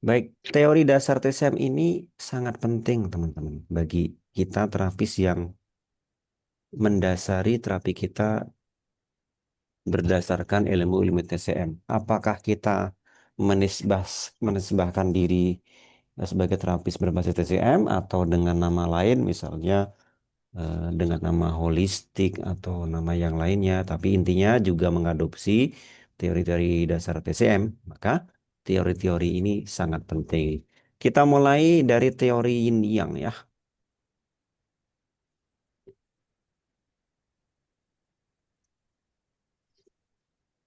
Baik, teori dasar TCM ini sangat penting, teman-teman, bagi kita terapis yang mendasari terapi kita berdasarkan ilmu-ilmu TCM. Apakah kita menisbah menisbahkan diri sebagai terapis berbasis TCM atau dengan nama lain, misalnya dengan nama holistik atau nama yang lainnya, tapi intinya juga mengadopsi teori-teori dasar TCM. Maka teori-teori ini sangat penting. Kita mulai dari teori yin yang ya.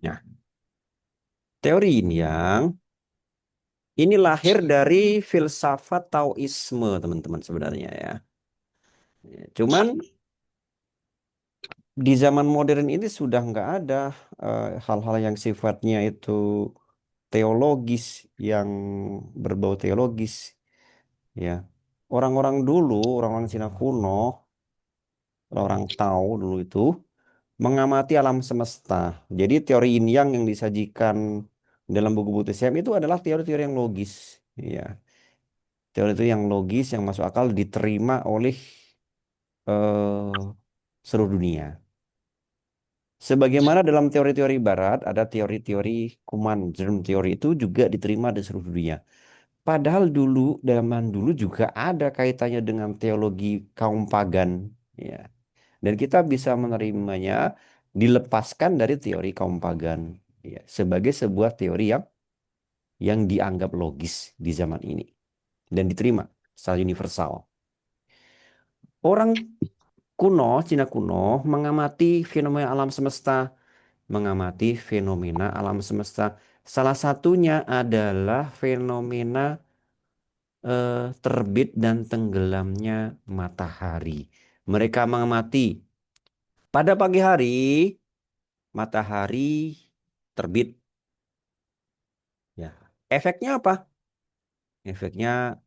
Nah, teori yin yang ini lahir dari filsafat Taoisme, teman-teman sebenarnya ya. Cuman di zaman modern ini sudah nggak ada hal-hal yang sifatnya itu teologis, yang berbau teologis ya. Orang-orang dulu, orang-orang Cina kuno, orang-orang Tao dulu itu mengamati alam semesta. Jadi teori yin yang disajikan dalam buku-buku TCM itu adalah teori-teori yang logis ya. Teori itu yang logis, yang masuk akal, diterima oleh seluruh dunia. Sebagaimana dalam teori-teori barat, ada teori-teori kuman, germ teori itu juga diterima di seluruh dunia. Padahal dulu, zaman dulu juga ada kaitannya dengan teologi kaum pagan. Ya. Dan kita bisa menerimanya dilepaskan dari teori kaum pagan. Ya. Sebagai sebuah teori yang dianggap logis di zaman ini. Dan diterima secara universal. Orang kuno, Cina kuno, mengamati fenomena alam semesta, mengamati fenomena alam semesta. Salah satunya adalah fenomena terbit dan tenggelamnya matahari. Mereka mengamati pada pagi hari matahari terbit. Ya, efeknya apa? Efeknya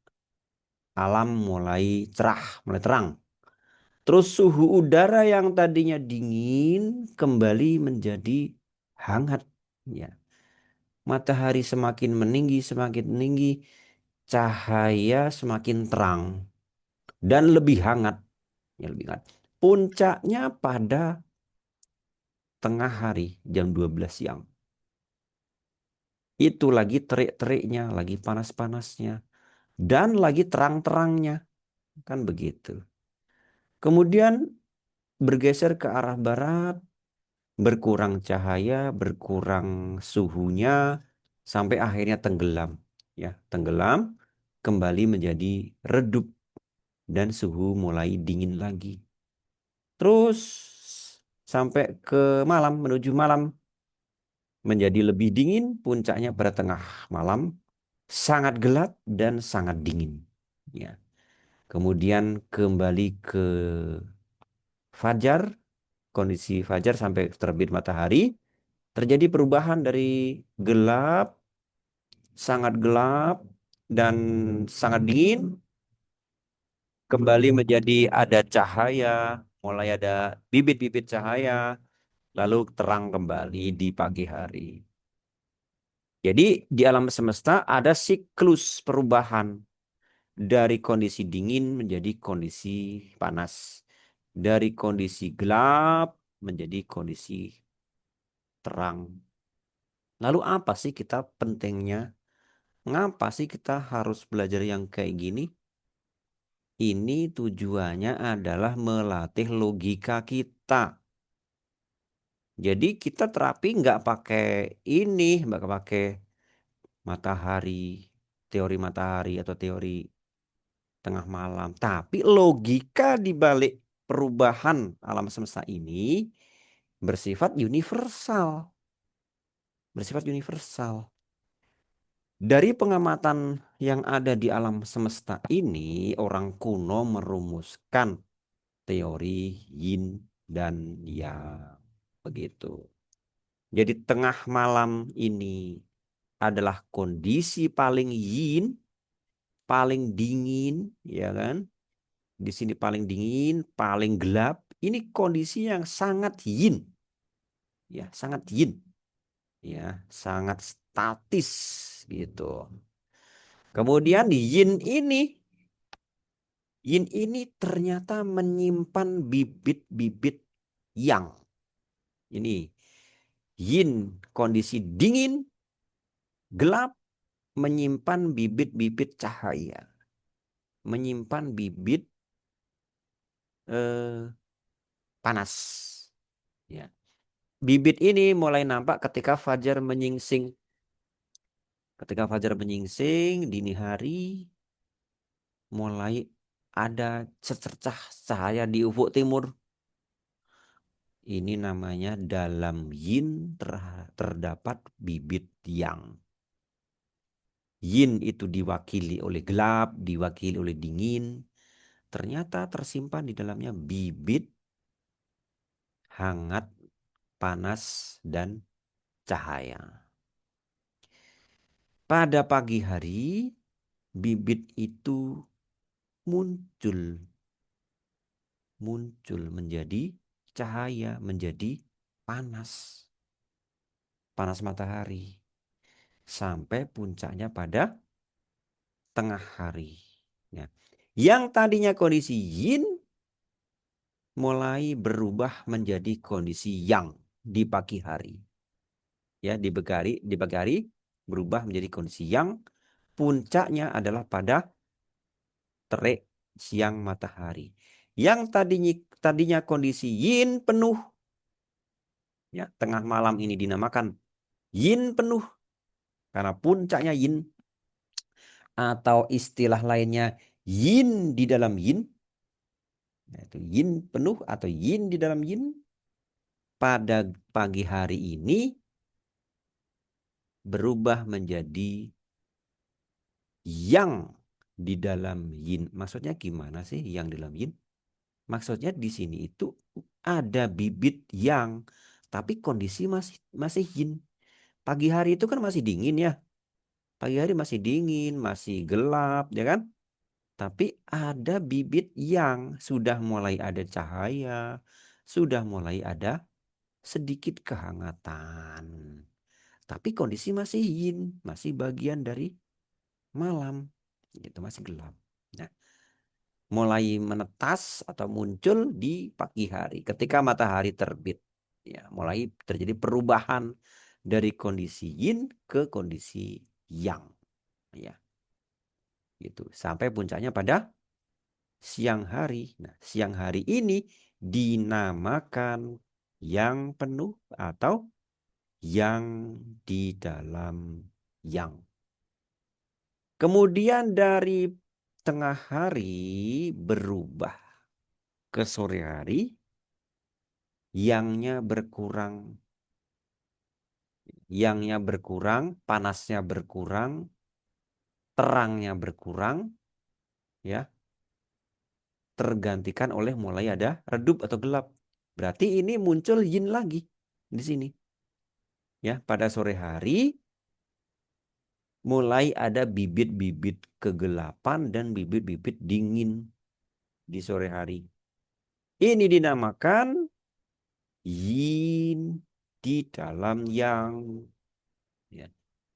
alam mulai cerah, mulai terang. Terus suhu udara yang tadinya dingin kembali menjadi hangat. Ya, matahari semakin meninggi, cahaya semakin terang dan lebih hangat. Ya, lebih hangat. Puncaknya pada tengah hari jam 12 siang. Itu lagi terik-teriknya, lagi panas-panasnya, dan lagi terang-terangnya. Kan begitu. Kemudian bergeser ke arah barat, berkurang cahaya, berkurang suhunya, sampai akhirnya tenggelam. Ya, tenggelam, kembali menjadi redup, dan suhu mulai dingin lagi. Terus sampai ke malam, menuju malam, menjadi lebih dingin, puncaknya pada tengah malam, sangat gelap dan sangat dingin. Ya. Kemudian kembali ke fajar, kondisi fajar sampai terbit matahari, terjadi perubahan dari gelap, sangat gelap, dan sangat dingin, kembali menjadi ada cahaya, mulai ada bibit-bibit cahaya, lalu terang kembali di pagi hari. Jadi di alam semesta ada siklus perubahan dari kondisi dingin menjadi kondisi panas, dari kondisi gelap menjadi kondisi terang. Lalu apa sih kita pentingnya? Ngapa sih kita harus belajar yang kayak gini? Ini tujuannya adalah melatih logika kita. Jadi kita terapi nggak pakai ini, nggak pakai matahari, teori matahari atau teori tengah malam. Tapi logika di balik perubahan alam semesta ini bersifat universal. Bersifat universal. Dari pengamatan yang ada di alam semesta ini, orang kuno merumuskan teori yin dan yang. Begitu. Jadi tengah malam ini adalah kondisi paling yin, paling dingin, ya kan? Di sini paling dingin, paling gelap. Ini kondisi yang sangat yin, ya, sangat yin, ya, sangat statis gitu. Kemudian yin ini ternyata menyimpan bibit-bibit yang. Ini yin kondisi dingin, gelap, menyimpan bibit-bibit cahaya, menyimpan bibit eh, panas. Ya. Bibit ini mulai nampak ketika fajar menyingsing. Ketika fajar menyingsing dini hari, mulai ada secercah cahaya di ufuk timur. Ini namanya dalam yin terdapat bibit yang. Yin itu diwakili oleh gelap, diwakili oleh dingin. Ternyata tersimpan di dalamnya bibit hangat, panas, dan cahaya. Pada pagi hari, bibit itu muncul. Muncul menjadi cahaya, menjadi panas. Panas matahari. Sampai puncaknya pada tengah hari. Ya. Yang tadinya kondisi yin mulai berubah menjadi kondisi yang di pagi hari. Ya, di pagi hari berubah menjadi kondisi yang puncaknya adalah pada terik siang matahari. Yang tadinya kondisi yin penuh, ya, tengah malam ini dinamakan yin penuh karena puncaknya yin, atau istilah lainnya yin di dalam yin, yaitu yin penuh atau yin di dalam yin. Pada pagi hari ini berubah menjadi yang di dalam yin. Maksudnya gimana sih yang di dalam yin? Maksudnya di sini itu ada bibit yang, tapi kondisi masih masih yin. Pagi hari itu kan masih dingin ya. Pagi hari masih dingin, masih gelap, ya kan? Tapi ada bibit yang sudah mulai ada cahaya, sudah mulai ada sedikit kehangatan. Tapi kondisi masih yin, masih bagian dari malam. Itu masih gelap. Nah, mulai menetas atau muncul di pagi hari ketika matahari terbit. Ya, mulai terjadi perubahan dari kondisi yin ke kondisi yang. Ya, gitu. Sampai puncaknya pada siang hari. Nah, siang hari ini dinamakan yang penuh atau yang di dalam yang. Kemudian dari tengah hari berubah ke sore hari, yangnya berkurang, panasnya berkurang, terangnya berkurang, ya, tergantikan oleh mulai ada redup atau gelap. Berarti ini muncul yin lagi di sini. Ya, pada sore hari mulai ada bibit-bibit kegelapan dan bibit-bibit dingin di sore hari. Ini dinamakan yin di dalam yang. Ya.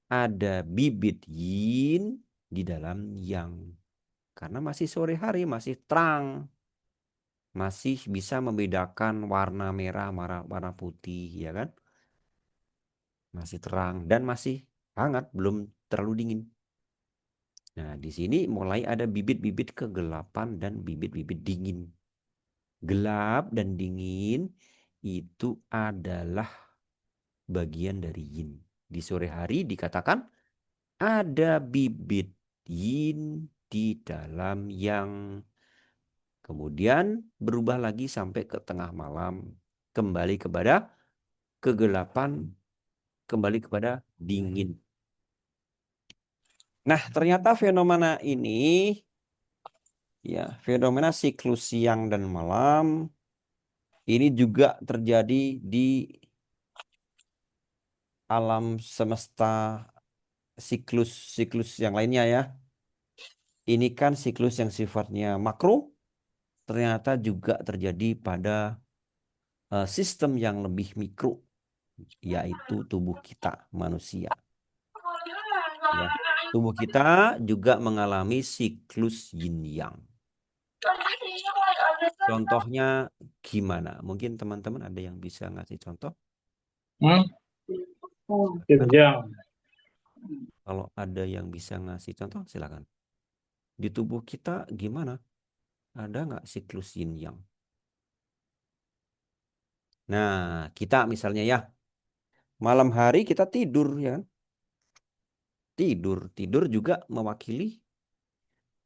Ada bibit yin di dalam yang. Karena masih sore hari, masih terang. Masih bisa membedakan warna merah, warna putih, ya kan? Masih terang dan masih hangat, belum terlalu dingin. Nah, di sini mulai ada bibit-bibit kegelapan dan bibit-bibit dingin. Gelap dan dingin itu adalah bagian dari yin. Di sore hari dikatakan ada bibit yin di dalam yang. Kemudian berubah lagi sampai ke tengah malam. Kembali kepada kegelapan, kembali kepada dingin. Nah, ternyata fenomena ini, ya, fenomena siklus siang dan malam, ini juga terjadi di alam semesta, siklus-siklus yang lainnya ya. Ini kan siklus yang sifatnya makro, ternyata juga terjadi pada sistem yang lebih mikro, yaitu tubuh kita manusia. Ya. Tubuh kita juga mengalami siklus yin yang. Contohnya gimana? Mungkin teman-teman ada yang bisa ngasih contoh? Hmm? Silakan. Jenjang. Kalau ada yang bisa ngasih contoh, silakan. Di tubuh kita gimana? Ada nggak siklus yin yang? Nah, kita misalnya ya, malam hari kita tidur ya kan? Tidur, tidur juga mewakili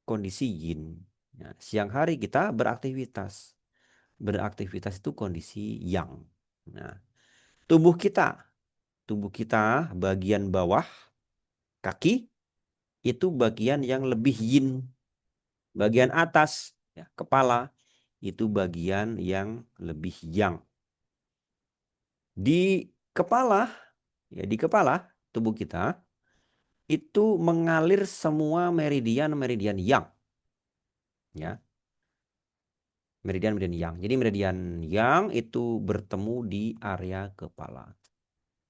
kondisi yin. Nah, siang hari kita beraktivitas. Beraktivitas itu kondisi yang. Nah, tubuh kita, tubuh kita bagian bawah kaki itu bagian yang lebih yin. Bagian atas ya, kepala itu bagian yang lebih yang. Di kepala ya di kepala tubuh kita itu mengalir semua meridian-meridian yang ya. Meridian-meridian yang. Jadi meridian yang itu bertemu di area kepala.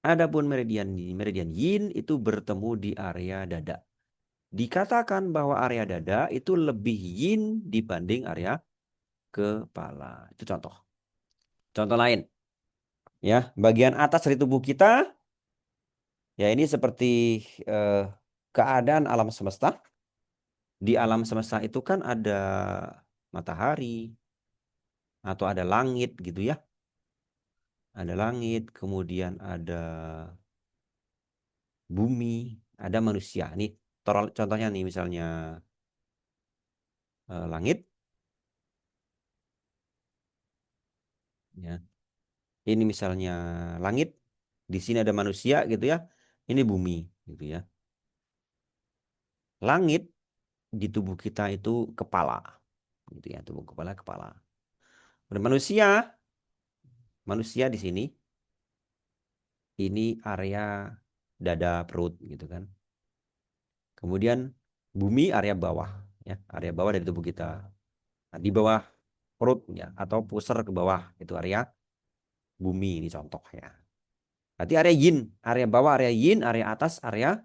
Adapun meridian meridian yin itu bertemu di area dada. Dikatakan bahwa area dada itu lebih yin dibanding area kepala. Itu contoh. Contoh lain, ya, bagian atas dari tubuh kita, ya ini seperti eh, keadaan alam semesta. Di alam semesta itu kan ada matahari atau ada langit gitu ya. Ada langit, kemudian ada bumi, ada manusia. Nih, contohnya nih misalnya langit, ya. Ini misalnya langit, di sini ada manusia gitu ya. Ini bumi gitu ya. Langit di tubuh kita itu kepala, gitu ya. Tubuh kepala kepala. Dan manusia di sini ini area dada perut gitu kan. Kemudian bumi area bawah, ya, area bawah dari tubuh kita. Nah, di bawah perut ya atau pusar ke bawah itu area bumi ini contoh ya. Berarti area yin, area bawah area yin, area atas area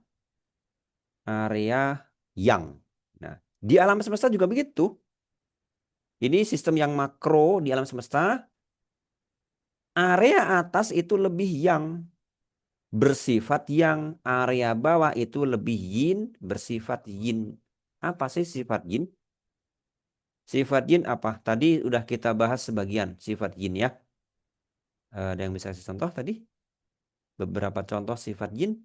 yang. Nah, di alam semesta juga begitu. Ini sistem yang makro di alam semesta. Area atas itu lebih yang bersifat yang, area bawah itu lebih yin bersifat yin. Apa sih sifat yin? Sifat yin apa? Tadi udah kita bahas sebagian sifat yin ya. Ada yang bisa kasih contoh tadi? Beberapa contoh sifat yin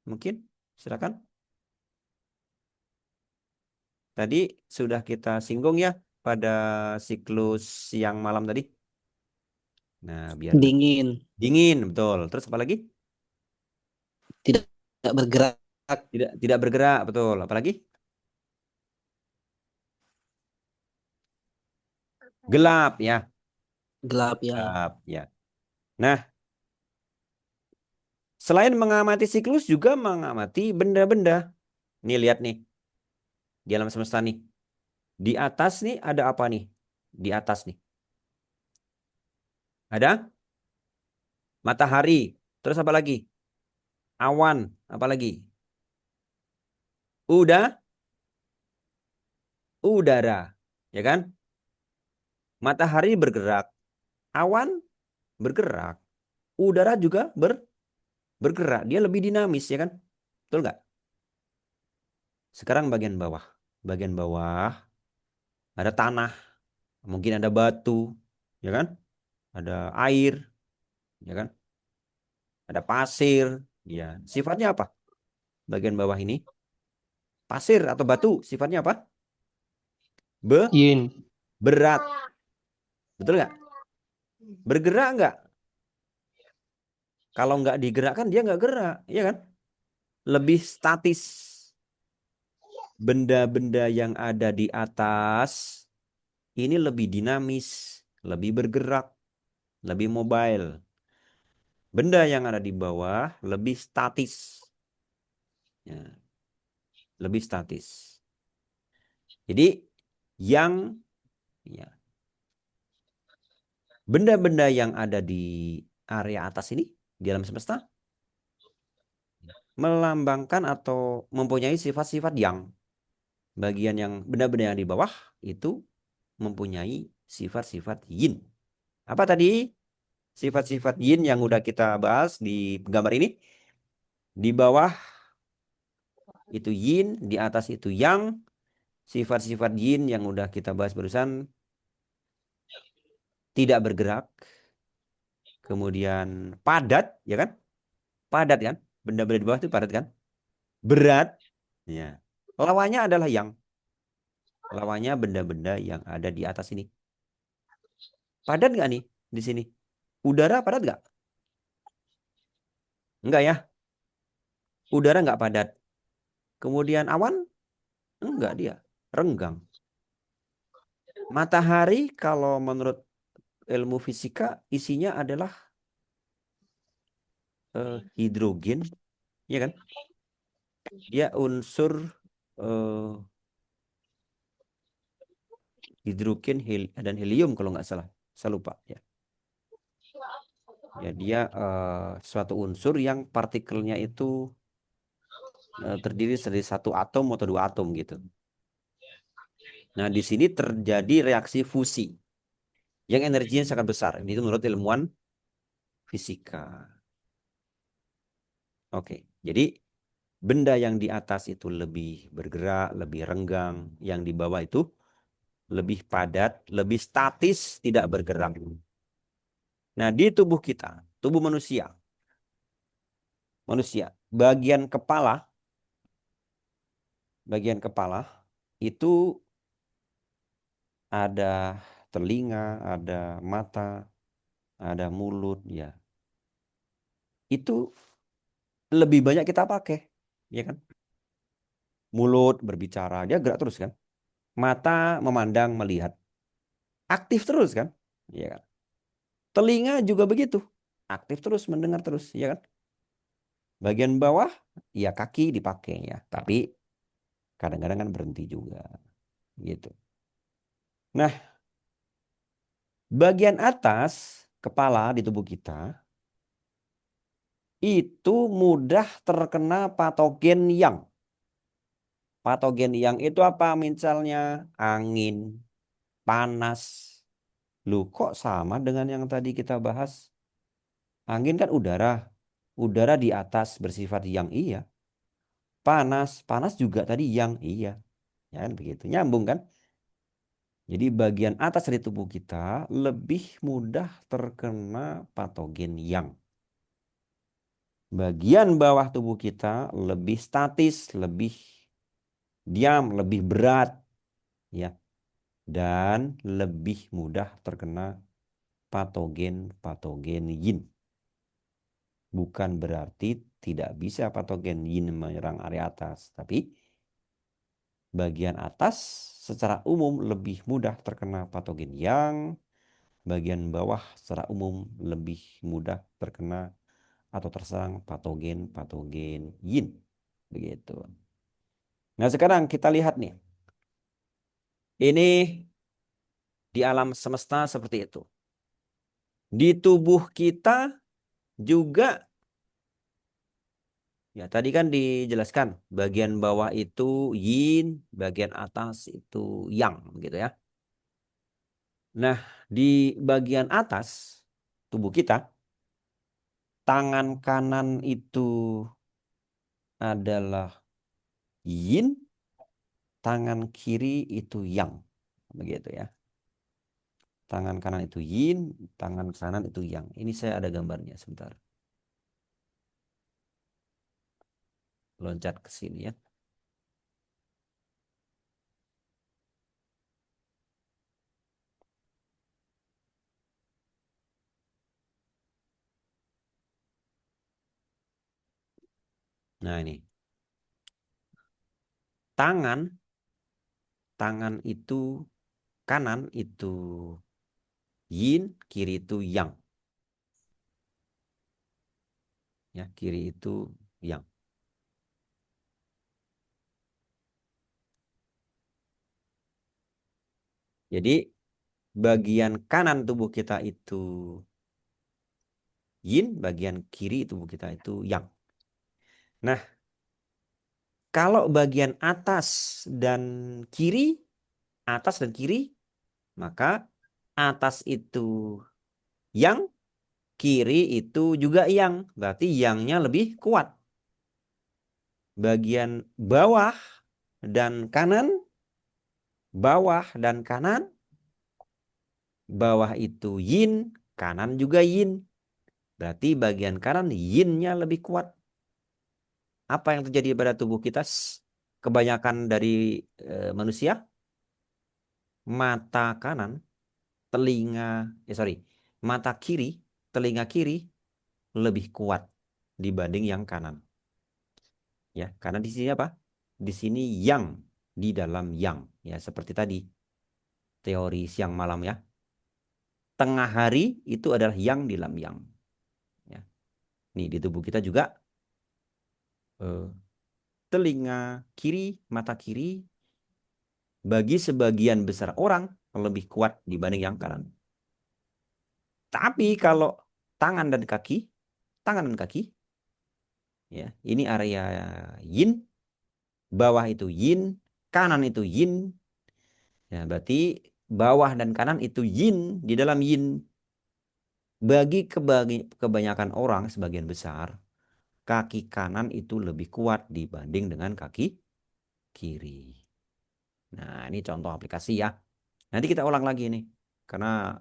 mungkin? Silakan. Tadi sudah kita singgung ya pada siklus siang malam tadi. Nah, biar lebih Dingin, dingin, betul. Terus apa lagi? tidak tidak bergerak, Tidak bergerak, betul. Apalagi? Gelap ya. gelap ya. Gelap ya. Nah, selain mengamati siklus juga mengamati benda-benda. Nih lihat nih di alam semesta nih. Di atas nih ada apa nih? Di atas nih. Ada matahari. Terus apa lagi? Awan. Apa lagi? Udah, udara. Ya kan? Matahari bergerak. Awan bergerak. Udara juga bergerak. Dia lebih dinamis ya kan? Betul nggak? Sekarang bagian bawah. Bagian bawah ada tanah. Mungkin ada batu. Ya kan? Ada air. Ya kan? Ada pasir. Ya. Sifatnya apa? Bagian bawah ini. Pasir atau batu. Sifatnya apa? Yin, Berat. Betul nggak? Bergerak nggak? Kalau nggak digerakkan dia nggak gerak. Ya kan? Lebih statis. Benda-benda yang ada di atas ini lebih dinamis, lebih bergerak, lebih mobile. Benda yang ada di bawah lebih statis. Ya, lebih statis. Jadi yang ya, benda-benda yang ada di area atas ini di alam semesta melambangkan atau mempunyai sifat-sifat yang. Bagian yang benda-benda yang di bawah itu mempunyai sifat-sifat yin. Apa tadi? Sifat-sifat yin yang udah kita bahas di gambar ini. Di bawah itu yin, di atas itu yang. Sifat-sifat yin yang udah kita bahas barusan tidak bergerak, kemudian padat, ya kan? Padat kan? Benda-benda di bawah itu padat kan? Berat, ya. Lawannya adalah yang. Lawannya benda-benda yang ada di atas ini. Padat nggak nih di sini? Udara padat nggak? Enggak ya. Udara nggak padat. Kemudian awan? Enggak dia. Renggang. Matahari kalau menurut ilmu fisika isinya adalah hidrogen, ya kan? Dia unsur eh, hidrogen dan helium kalau nggak salah. Saya lupa ya. Ya dia suatu unsur yang partikelnya itu terdiri dari satu atom atau dua atom gitu. Nah di sini terjadi reaksi fusi yang energinya sangat besar. Ini itu menurut ilmuwan fisika. Oke, jadi benda yang di atas itu lebih bergerak, lebih renggang, yang di bawah itu lebih padat, lebih statis, tidak bergerak. Nah, di tubuh kita, tubuh manusia, bagian kepala itu ada telinga, ada mata, ada mulut, ya. Itu lebih banyak kita pakai, ya kan? Mulut berbicara, dia gerak terus kan? Mata memandang, melihat, aktif terus kan? Ya kan? Telinga juga begitu, aktif terus, mendengar terus, ya kan? Bagian bawah, ya kaki dipakai ya, tapi kadang-kadang kan berhenti juga, gitu. Nah, bagian atas kepala di tubuh kita itu mudah terkena patogen yang. Patogen yang itu apa? Misalnya angin, panas. Loh, kok sama dengan yang tadi kita bahas? Angin kan udara. Udara di atas bersifat yang iya. Panas, panas juga tadi yang iya. Ya kan begitu. Nyambung kan? Jadi bagian atas dari tubuh kita lebih mudah terkena patogen yang. Bagian bawah tubuh kita lebih statis, lebih diam, lebih berat, ya, dan lebih mudah terkena patogen-patogen yin. Bukan berarti tidak bisa patogen yin menyerang area atas, tapi bagian atas secara umum lebih mudah terkena patogen yang, bagian bawah secara umum lebih mudah terkena atau terserang patogen-patogen yin. Begitu. Nah, sekarang kita lihat nih. Ini di alam semesta seperti itu. Di tubuh kita juga, ya tadi kan dijelaskan, bagian bawah itu yin, bagian atas itu yang, gitu ya. Nah, di bagian atas tubuh kita, tangan kanan itu adalah yin, tangan kiri itu yang, begitu ya. Tangan kanan itu yin, tangan kanan itu yang. Ini saya ada gambarnya sebentar. Loncat ke sini ya. Nah, ini. Tangan, tangan itu kanan itu yin, kiri itu yang. Ya, kiri itu yang. Jadi bagian kanan tubuh kita itu yin, bagian kiri tubuh kita itu yang. Nah, kalau bagian atas dan kiri, atas dan kiri, maka atas itu yang, kiri itu juga yang. Berarti yangnya lebih kuat. Bagian bawah dan kanan, bawah dan kanan, bawah itu yin, kanan juga yin. Berarti bagian kanan yinnya lebih kuat. Apa yang terjadi pada tubuh kita? Kebanyakan dari manusia, mata kanan, telinga, sorry, mata kiri, telinga kiri lebih kuat dibanding yang kanan. Ya, karena di sini apa? Di sini yang di dalam yang, ya seperti tadi teori siang malam ya. Tengah hari itu adalah yang di dalam yang. Ya. Nih di tubuh kita juga eh, telinga kiri, mata kiri bagi sebagian besar orang lebih kuat dibanding yang kanan. Tapi kalau tangan dan kaki, tangan dan kaki, ya ini area yin, bawah itu yin, kanan itu yin. Ya, berarti bawah dan kanan itu yin di dalam yin. Bagi kebanyakan orang, sebagian besar, kaki kanan itu lebih kuat dibanding dengan kaki kiri. Nah, ini contoh aplikasi ya. Nanti kita ulang lagi nih, karena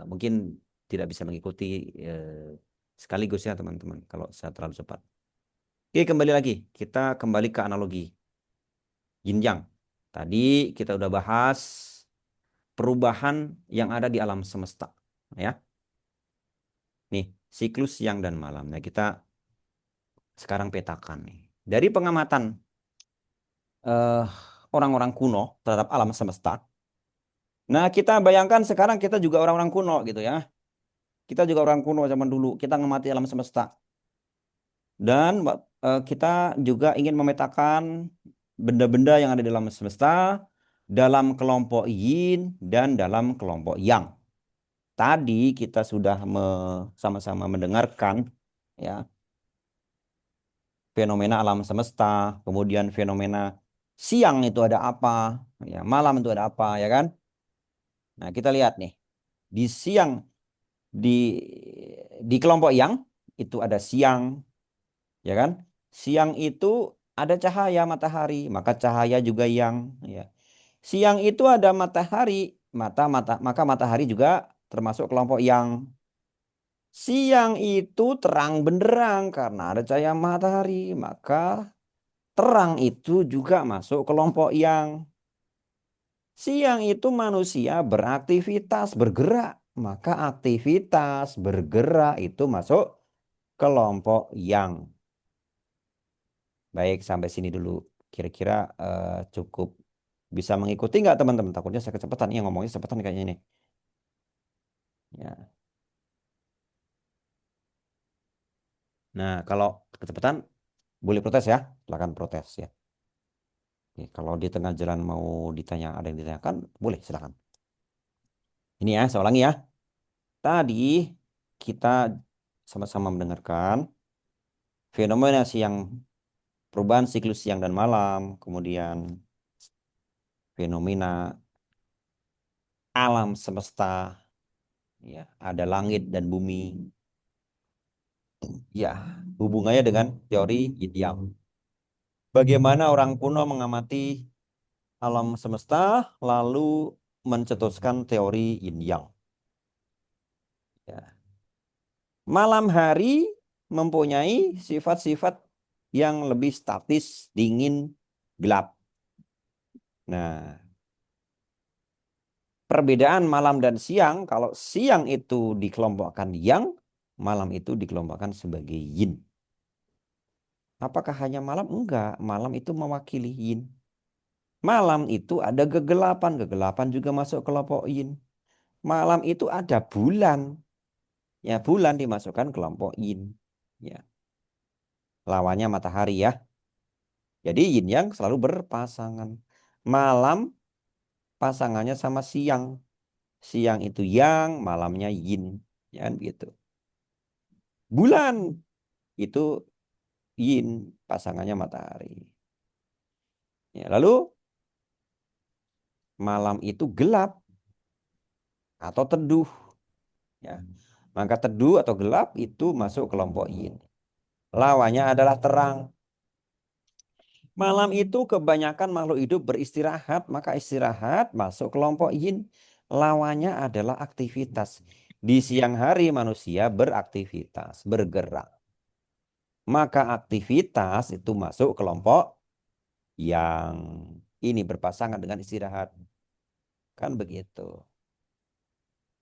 mungkin tidak bisa mengikuti sekaligus ya teman-teman, kalau saya terlalu cepat. Oke, kembali lagi. Kita kembali ke analogi yin yang. Tadi kita udah bahas perubahan yang ada di alam semesta. Ya, nih siklus siang dan malam. Nah, kita sekarang petakan nih. Dari pengamatan eh, orang-orang kuno terhadap alam semesta. Nah, kita bayangkan sekarang kita juga orang-orang kuno gitu ya. Kita juga orang kuno zaman dulu. Kita ngamati alam semesta. Dan kita juga ingin memetakan benda-benda yang ada di alam semesta dalam kelompok yin dan dalam kelompok yang. Tadi kita sudah sama-sama mendengarkan ya fenomena alam semesta, kemudian fenomena siang itu ada apa, ya malam itu ada apa, ya kan? Nah, kita lihat nih di siang di di kelompok yang itu ada siang, ya kan? Siang itu ada cahaya matahari, maka cahaya juga yang, ya. Siang itu ada matahari, maka matahari juga termasuk kelompok yang. Siang itu terang benderang karena ada cahaya matahari, maka terang itu juga masuk kelompok yang. Siang itu manusia beraktivitas, bergerak, maka aktivitas bergerak itu masuk kelompok yang. Baik, sampai sini dulu. Kira-kira cukup bisa mengikuti nggak teman-teman? Takutnya saya kecepatan. Ya ngomongnya kecepatan kayaknya ini. Ya. Nah, kalau kecepatan boleh protes ya. Silakan protes ya. Oke, kalau di tengah jalan mau ditanya, ada yang ditanyakan, boleh silakan. Ini ya, saya ulangi ya. Tadi kita sama-sama mendengarkan fenomena siang, perubahan siklus siang dan malam, kemudian fenomena alam semesta, ya, ada langit dan bumi, ya, hubungannya dengan teori yin yang. Bagaimana orang kuno mengamati alam semesta, lalu mencetuskan teori yin yang. Ya. Malam hari mempunyai sifat-sifat yang lebih statis, dingin, gelap. Nah, perbedaan malam dan siang, kalau siang itu dikelompokkan yang, malam itu dikelompokkan sebagai yin. Apakah hanya malam? Enggak, malam itu mewakili yin. Malam itu ada kegelapan, kegelapan juga masuk kelompok yin. Malam itu ada bulan, ya bulan dimasukkan kelompok yin. Ya, lawannya matahari ya. Jadi yin yang selalu berpasangan. Malam pasangannya sama siang. Siang itu yang, malamnya yin. Ya kan gitu. Bulan itu yin, pasangannya matahari. Ya, lalu malam itu gelap atau teduh. Ya. Maka teduh atau gelap itu masuk kelompok yin. Lawannya adalah terang. Malam itu kebanyakan makhluk hidup beristirahat, maka istirahat masuk kelompok yin. Lawannya adalah aktivitas. Di siang hari manusia beraktivitas, bergerak. Maka aktivitas itu masuk kelompok yang ini berpasangan dengan istirahat. Kan begitu.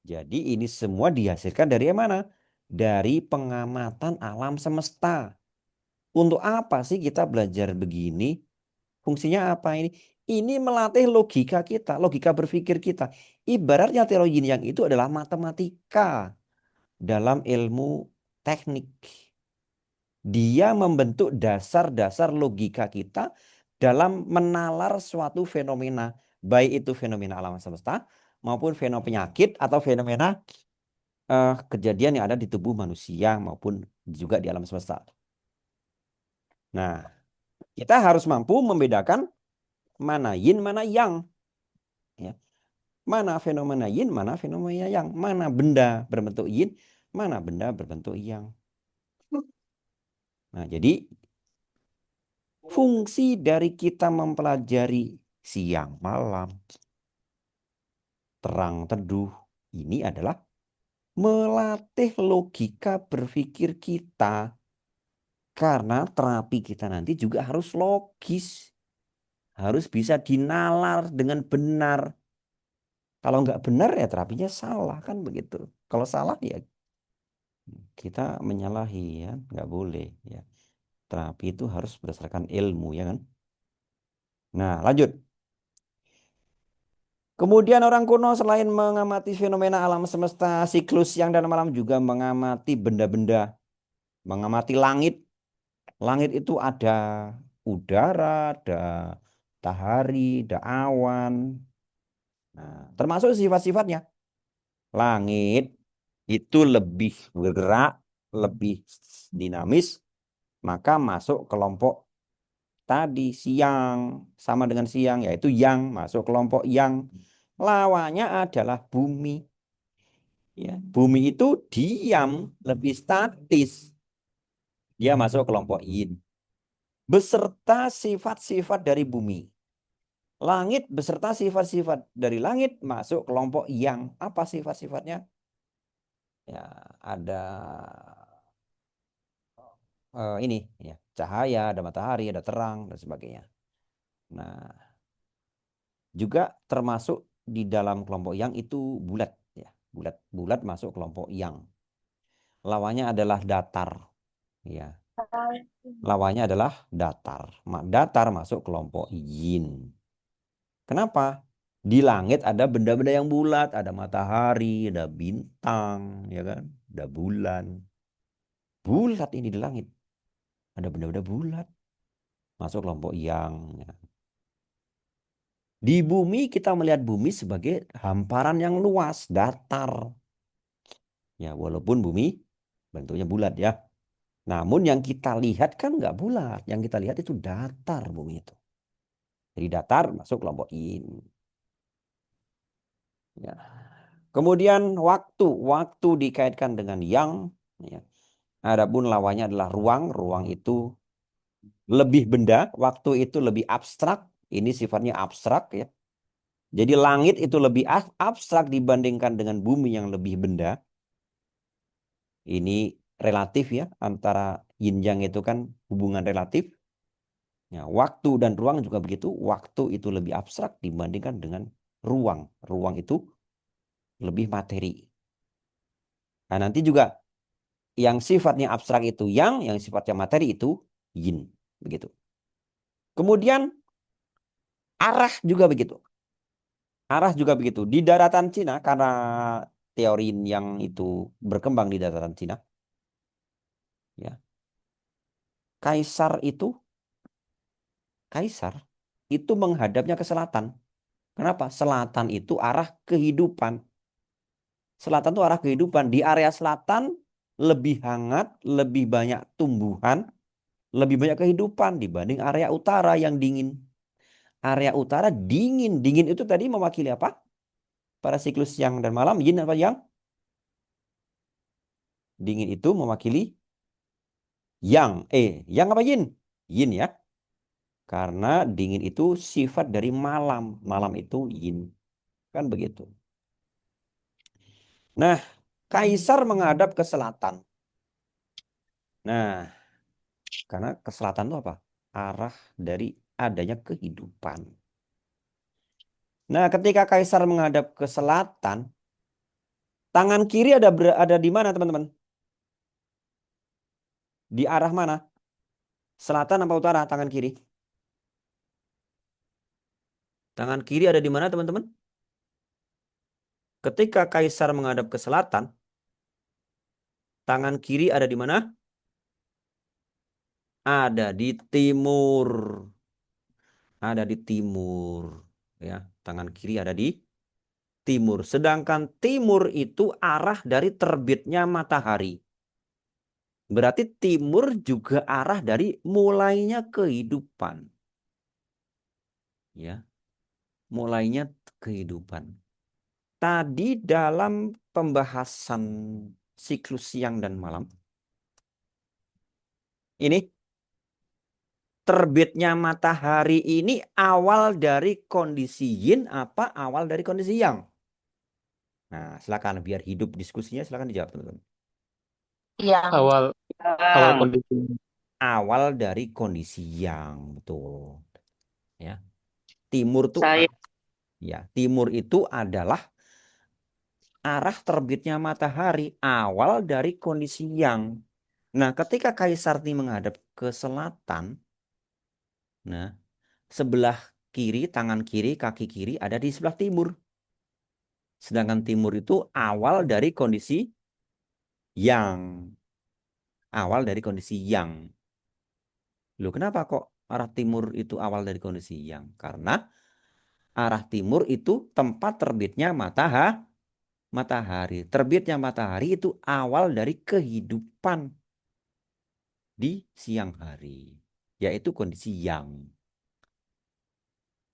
Jadi ini semua dihasilkan dari yang mana? Dari pengamatan alam semesta. Untuk apa sih kita belajar begini? Fungsinya apa ini? Ini melatih logika kita, logika berpikir kita. Ibaratnya teori yin yang itu adalah matematika dalam ilmu teknik. Dia membentuk dasar-dasar logika kita dalam menalar suatu fenomena, baik itu fenomena alam semesta maupun fenomena penyakit atau fenomena kejadian yang ada di tubuh manusia maupun juga di alam semesta. Nah, kita harus mampu membedakan mana yin, mana yang. Ya. Mana fenomena yin, mana fenomena yang. Mana benda berbentuk yin, mana benda berbentuk yang. Nah, jadi fungsi dari kita mempelajari siang, malam, terang, teduh, ini adalah melatih logika berpikir kita. Karena terapi kita nanti juga harus logis. Harus bisa dinalar dengan benar. Kalau nggak benar ya terapinya salah kan begitu. Kalau salah ya kita menyalahi ya, nggak boleh ya. Terapi itu harus berdasarkan ilmu ya kan. Nah lanjut. Kemudian orang kuno selain mengamati fenomena alam semesta, siklus siang dan malam juga mengamati benda-benda, mengamati langit. Langit itu ada udara, ada matahari, ada awan. Nah, termasuk sifat-sifatnya. Langit itu lebih bergerak, lebih dinamis, maka masuk kelompok tadi siang sama dengan siang yaitu yang masuk kelompok yang lawannya adalah bumi. Ya, bumi itu diam, lebih statis. Dia masuk kelompok yin beserta sifat-sifat dari bumi. Langit beserta sifat-sifat dari langit masuk kelompok yang. Apa sifat-sifatnya? Ya, ada ini ya, cahaya, ada matahari, ada terang dan sebagainya. Nah, juga termasuk di dalam kelompok yang itu bulat ya. Bulat masuk kelompok yang. Lawannya adalah datar ya. Lawannya adalah datar. Datar masuk kelompok yin. Kenapa? Di langit ada benda-benda yang bulat, ada matahari, ada bintang, ya kan? Ada bulan. Bulat ini di langit. Ada benda-benda bulat. Masuk kelompok yang. Ya. Di bumi kita melihat bumi sebagai hamparan yang luas, datar. Ya, walaupun bumi bentuknya bulat ya. Namun yang kita lihat kan nggak bulat. Yang kita lihat itu datar bumi itu. Jadi datar masuk kelompok in. Ya. Kemudian waktu. Waktu dikaitkan dengan yang. Ya. Adapun lawannya adalah ruang. Ruang itu lebih benda. Waktu itu lebih abstrak. Ini sifatnya abstrak ya. Jadi langit itu lebih abstrak dibandingkan dengan bumi yang lebih benda. Ini relatif ya, antara yin yang itu kan hubungan relatif. Ya, waktu dan ruang juga begitu. Waktu itu lebih abstrak dibandingkan dengan ruang. Ruang itu lebih materi. Nah, nanti juga yang sifatnya abstrak itu yang sifatnya materi itu yin. Begitu. Kemudian arah juga begitu. Arah juga begitu. Di daratan Cina, karena teori yang itu berkembang di daratan Cina, ya, kaisar itu menghadapnya ke selatan. Kenapa? Selatan itu arah kehidupan. Selatan itu arah kehidupan. Di area selatan lebih hangat, lebih banyak tumbuhan, lebih banyak kehidupan dibanding area utara yang dingin. Area utara dingin. Dingin itu tadi mewakili apa? Pada siklus siang dan malam, yin apa yang? Dingin itu mewakili yang. Yang apa yin? Yin ya. Karena dingin itu sifat dari malam. Malam itu yin. Kan begitu. Nah, kaisar menghadap ke selatan. Nah, karena ke selatan itu apa? Arah dari adanya kehidupan. Nah, ketika kaisar menghadap ke selatan, tangan kiri ada di mana, teman-teman? Di arah mana? Selatan apa utara tangan kiri? Tangan kiri ada di mana, teman-teman? Ketika kaisar menghadap ke selatan, tangan kiri ada di mana? Ada di timur. Ada di timur, ya. Tangan kiri ada di timur. Sedangkan timur itu arah dari terbitnya matahari. Berarti timur juga arah dari mulainya kehidupan. Ya, mulainya kehidupan. Tadi dalam pembahasan siklus siang dan malam, ini terbitnya matahari ini awal dari kondisi yin apa awal dari kondisi yang? Nah, silakan biar hidup diskusinya, silakan dijawab teman-teman. Yang Awal awal yang kondisi. Awal dari kondisi yang, betul. Ya, timur tuh saya ya, timur itu adalah arah terbitnya matahari awal dari kondisi yang. Nah, ketika Kaisar ini menghadap ke selatan, nah, sebelah kiri, tangan kiri, kaki kiri ada di sebelah timur. Sedangkan timur itu awal dari kondisi yang. Awal dari kondisi yang. Loh, kenapa kok arah timur itu awal dari kondisi yang? Karena arah timur itu tempat terbitnya matahari. Terbitnya matahari itu awal dari kehidupan di siang hari, yaitu kondisi yang.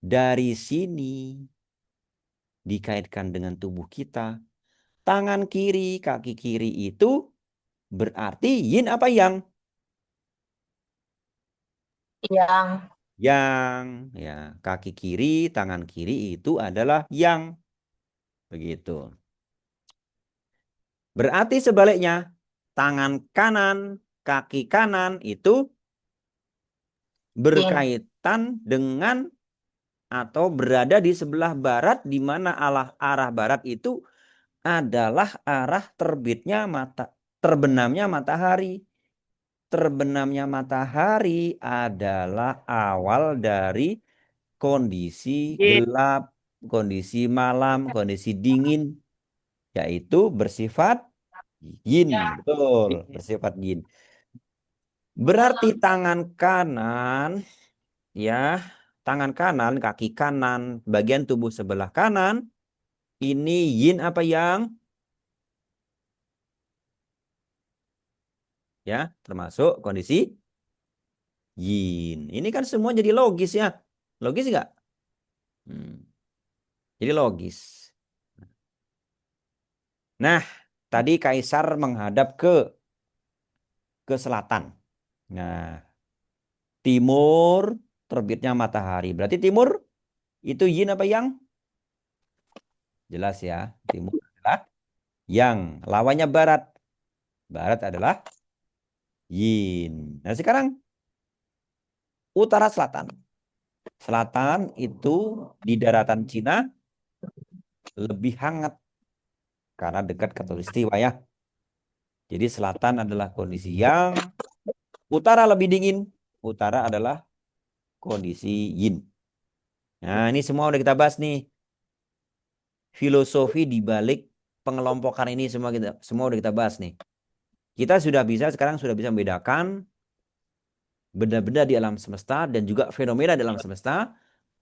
Dari sini dikaitkan dengan tubuh kita. Tangan kiri, kaki kiri itu berarti yin apa yang? yang Yang, ya, kaki kiri, tangan kiri itu adalah yang. Begitu. Berarti sebaliknya, tangan kanan, kaki kanan itu yin berkaitan dengan atau berada di sebelah barat, di mana arah barat itu adalah arah terbenamnya matahari. Terbenamnya matahari adalah awal dari kondisi yin gelap, kondisi malam, kondisi dingin, yaitu bersifat yin. Betul, bersifat yin. Berarti tangan kanan, ya, tangan kanan, kaki kanan, bagian tubuh sebelah kanan, ini yin apa yang? Ya, termasuk kondisi yin. Ini kan semua jadi logis ya. Logis nggak? Hmm, jadi logis. Nah, tadi kaisar menghadap ke selatan. Nah, timur terbitnya matahari. Berarti timur itu yin apa yang? Jelas ya. Timur adalah yang. Lawannya barat. Barat adalah yin. Nah, sekarang utara selatan. Selatan itu di daratan Cina lebih hangat karena dekat khatulistiwa ya. Jadi selatan adalah kondisi yang, utara lebih dingin. Utara adalah kondisi yin. Nah, ini semua udah kita bahas nih. Filosofi di balik pengelompokan ini semua udah kita bahas nih. Kita sekarang sudah bisa membedakan benda-benda di alam semesta dan juga fenomena di alam semesta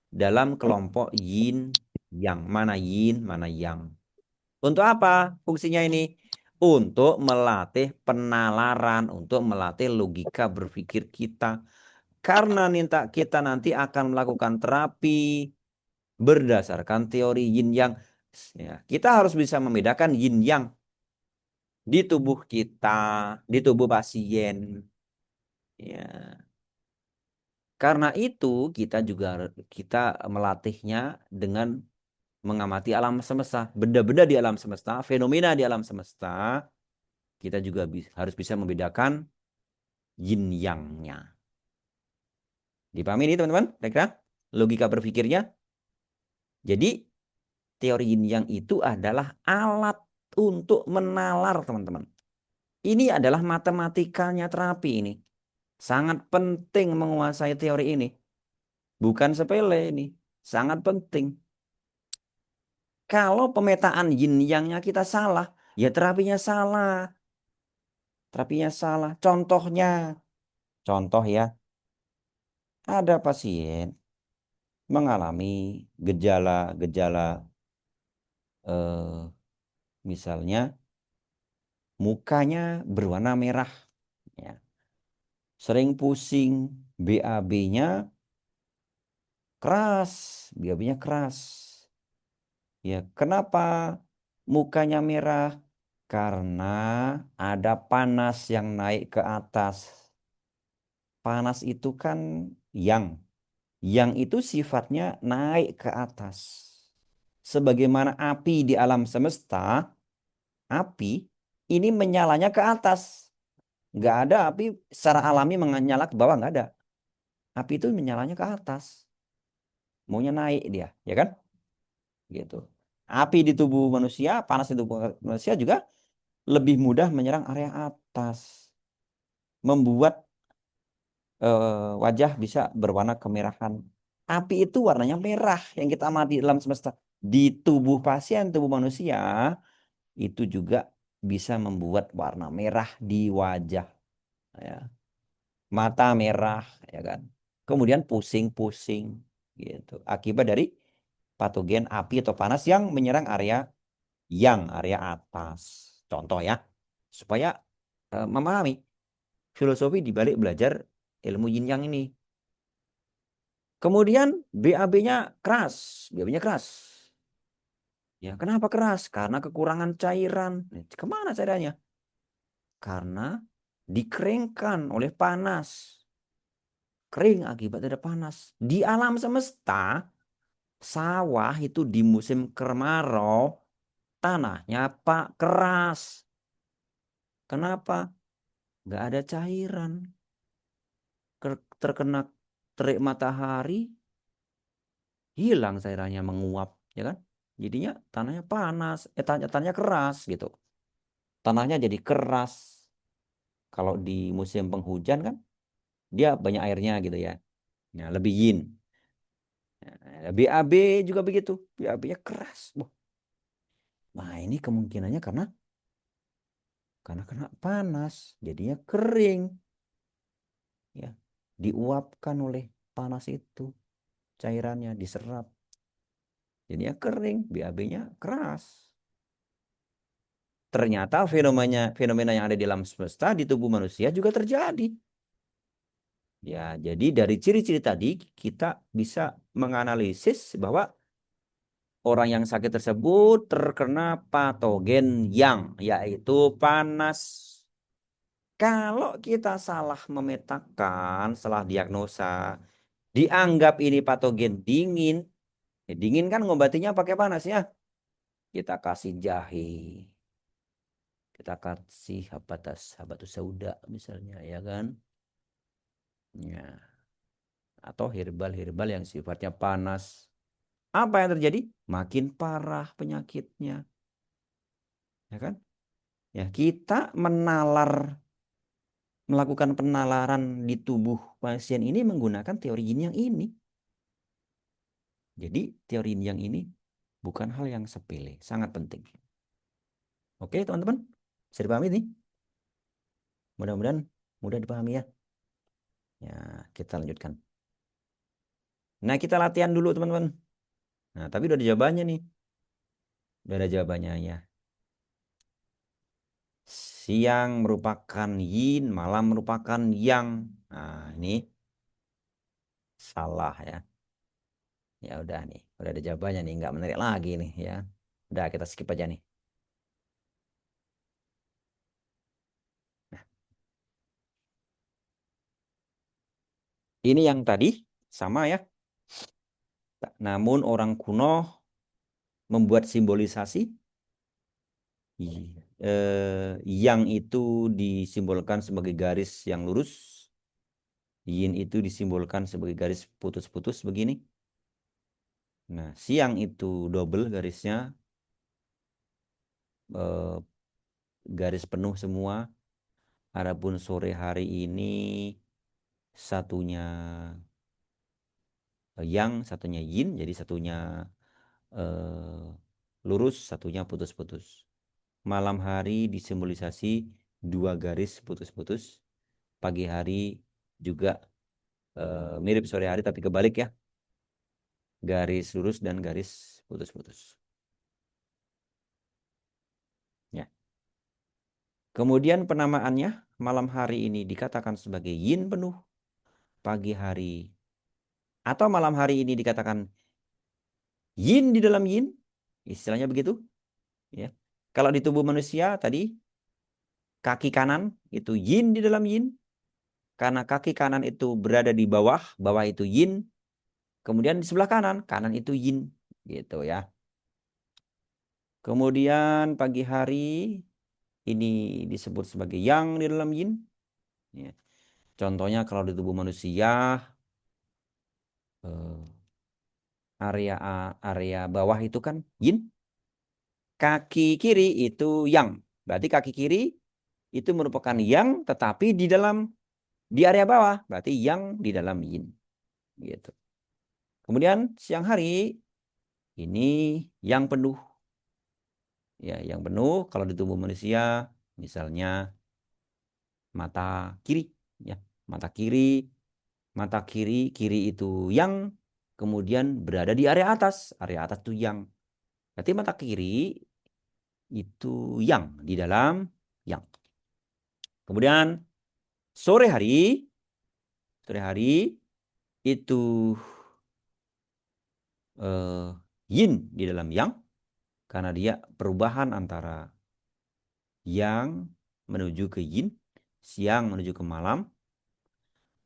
dalam kelompok yin yang. Mana yin, mana yang. Untuk apa fungsinya ini? untuk melatih penalaran, untuk melatih logika berpikir kita. Karena kita nanti akan melakukan terapi berdasarkan teori yin yang. Ya, kita harus bisa membedakan yin yang di tubuh kita, di tubuh pasien. Ya. Karena itu kita melatihnya dengan mengamati alam semesta, benda-benda di alam semesta, fenomena di alam semesta. Kita juga harus bisa membedakan yin yang-nya. Dipahami ini teman-teman? Kira-kira logika berpikirnya. Jadi teori yin yang itu adalah alat untuk menalar teman-teman. Ini adalah matematikanya terapi ini. Sangat penting menguasai teori ini. Bukan sepele ini. Sangat penting. Kalau pemetaan yin yang-nya kita salah, ya terapinya salah. Terapinya salah. Contoh ya, ada pasien mengalami gejala-gejala eh, misalnya mukanya berwarna merah, ya. Sering pusing, BAB-nya keras, BAB-nya keras. Ya, kenapa mukanya merah? Karena ada panas yang naik ke atas. Panas itu kan yang. Yang itu sifatnya naik ke atas. Sebagaimana api di alam semesta, api ini menyalanya ke atas. Nggak ada api secara alami menyala ke bawah, nggak ada. Api itu menyalanya ke atas. Maunya naik dia, ya kan? Gitu. Api di tubuh manusia, panas di tubuh manusia juga lebih mudah menyerang area atas. Membuat wajah bisa berwarna kemerahan. Api itu warnanya merah yang kita amati dalam semesta. Di tubuh pasien, tubuh manusia, itu juga bisa membuat warna merah di wajah. Ya. Mata merah, ya kan. Kemudian pusing-pusing, gitu. Akibat dari patogen api atau panas yang menyerang area atas. Contoh ya, supaya memahami filosofi di balik belajar ilmu yin yang ini. Kemudian BAB-nya keras, BAB-nya keras. Ya, kenapa keras? Karena kekurangan cairan. Kemana cairannya? Karena dikeringkan oleh panas. Kering akibat ada panas. Di alam semesta, sawah itu di musim kemarau, tanahnya pak keras. Kenapa? Nggak ada cairan. Terkena terik matahari, hilang cairannya menguap, ya kan? Jadinya tanahnya panas, tanahnya keras gitu. Tanahnya jadi keras. Kalau di musim penghujan kan, dia banyak airnya gitu ya. Nah, lebih yin. Nah, BAB juga begitu. BAB-nya keras. Nah, ini kemungkinannya karena kena panas, jadinya kering. Ya, diuapkan oleh panas itu, cairannya diserap. Jadinya kering, BAB-nya keras. Ternyata fenomena yang ada di alam semesta di tubuh manusia juga terjadi. Ya, jadi dari ciri-ciri tadi kita bisa menganalisis bahwa orang yang sakit tersebut terkena patogen yang yaitu panas. Kalau kita salah memetakan, salah diagnosa, dianggap ini patogen dingin, dingin kan ngobatinya pakai panas ya. Kita kasih jahe, kita kasih habatus sauda misalnya ya kan. Ya, atau herbal-herbal yang sifatnya panas. Apa yang terjadi? Makin parah penyakitnya. Ya kan? Ya, kita melakukan penalaran di tubuh pasien ini menggunakan teori yin yang ini. Jadi, teori yin yang ini bukan hal yang sepele, sangat penting. Oke, teman-teman? Bisa dipahami nih? Mudah-mudahan mudah dipahami ya. Ya, kita lanjutkan. Nah, kita latihan dulu, teman-teman. Nah, tapi udah ada jawabannya nih. Udah ada jawabannya ya. Siang merupakan yin, malam merupakan yang. Nah, ini salah ya. Ya udah nih, udah ada jawabannya nih, nggak menarik lagi nih ya. Udah kita skip aja nih. Ini yang tadi sama ya. Namun orang kuno membuat simbolisasi yang itu disimbolkan sebagai garis yang lurus, yin itu disimbolkan sebagai garis putus-putus begini. Nah, siang itu double garisnya, eh, garis penuh semua. Adapun sore hari ini satunya yang, satunya yin, jadi satunya eh, lurus, satunya putus-putus. Malam hari disimbolisasi dua garis putus-putus. Pagi hari juga mirip sore hari tapi kebalik ya. Garis lurus dan garis putus-putus. Ya. Kemudian penamaannya, malam hari ini dikatakan sebagai yin penuh, pagi hari atau malam hari ini dikatakan yin di dalam yin, istilahnya begitu. Ya. Kalau di tubuh manusia tadi kaki kanan itu yin di dalam yin, karena kaki kanan itu berada di bawah, bawah itu yin, kemudian di sebelah kanan, kanan itu yin, gitu ya. Kemudian pagi hari ini disebut sebagai yang di dalam yin. Ya. Contohnya kalau di tubuh manusia, area area bawah itu kan yin, kaki kiri itu yang. Berarti kaki kiri itu merupakan yang, tetapi di area bawah, berarti yang di dalam yin, gitu. Kemudian siang hari ini yang penuh, ya yang penuh kalau di tubuh manusia, misalnya mata kiri, ya mata kiri kiri itu yang, kemudian berada di area atas itu yang. Berarti mata kiri itu yang di dalam yang. Kemudian sore hari, sore hari itu yin di dalam yang, karena dia perubahan antara yang menuju ke yin, siang menuju ke malam.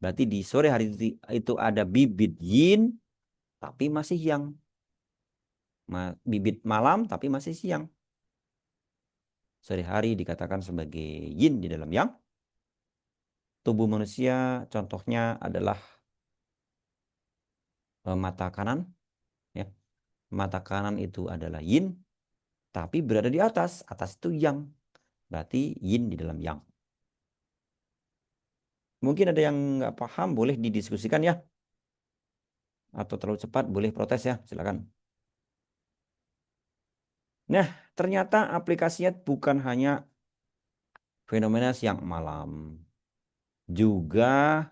Berarti di sore hari itu ada bibit yin tapi masih yang. Bibit malam tapi masih siang. Sore hari dikatakan sebagai yin di dalam yang. Tubuh manusia contohnya adalah mata kanan, ya. Mata kanan itu adalah yin tapi berada di atas. Atas itu yang. Berarti yin di dalam yang. Mungkin ada yang nggak paham, boleh didiskusikan ya. Atau terlalu cepat, boleh protes ya, silakan. Nah, ternyata aplikasinya bukan hanya fenomena siang malam. Juga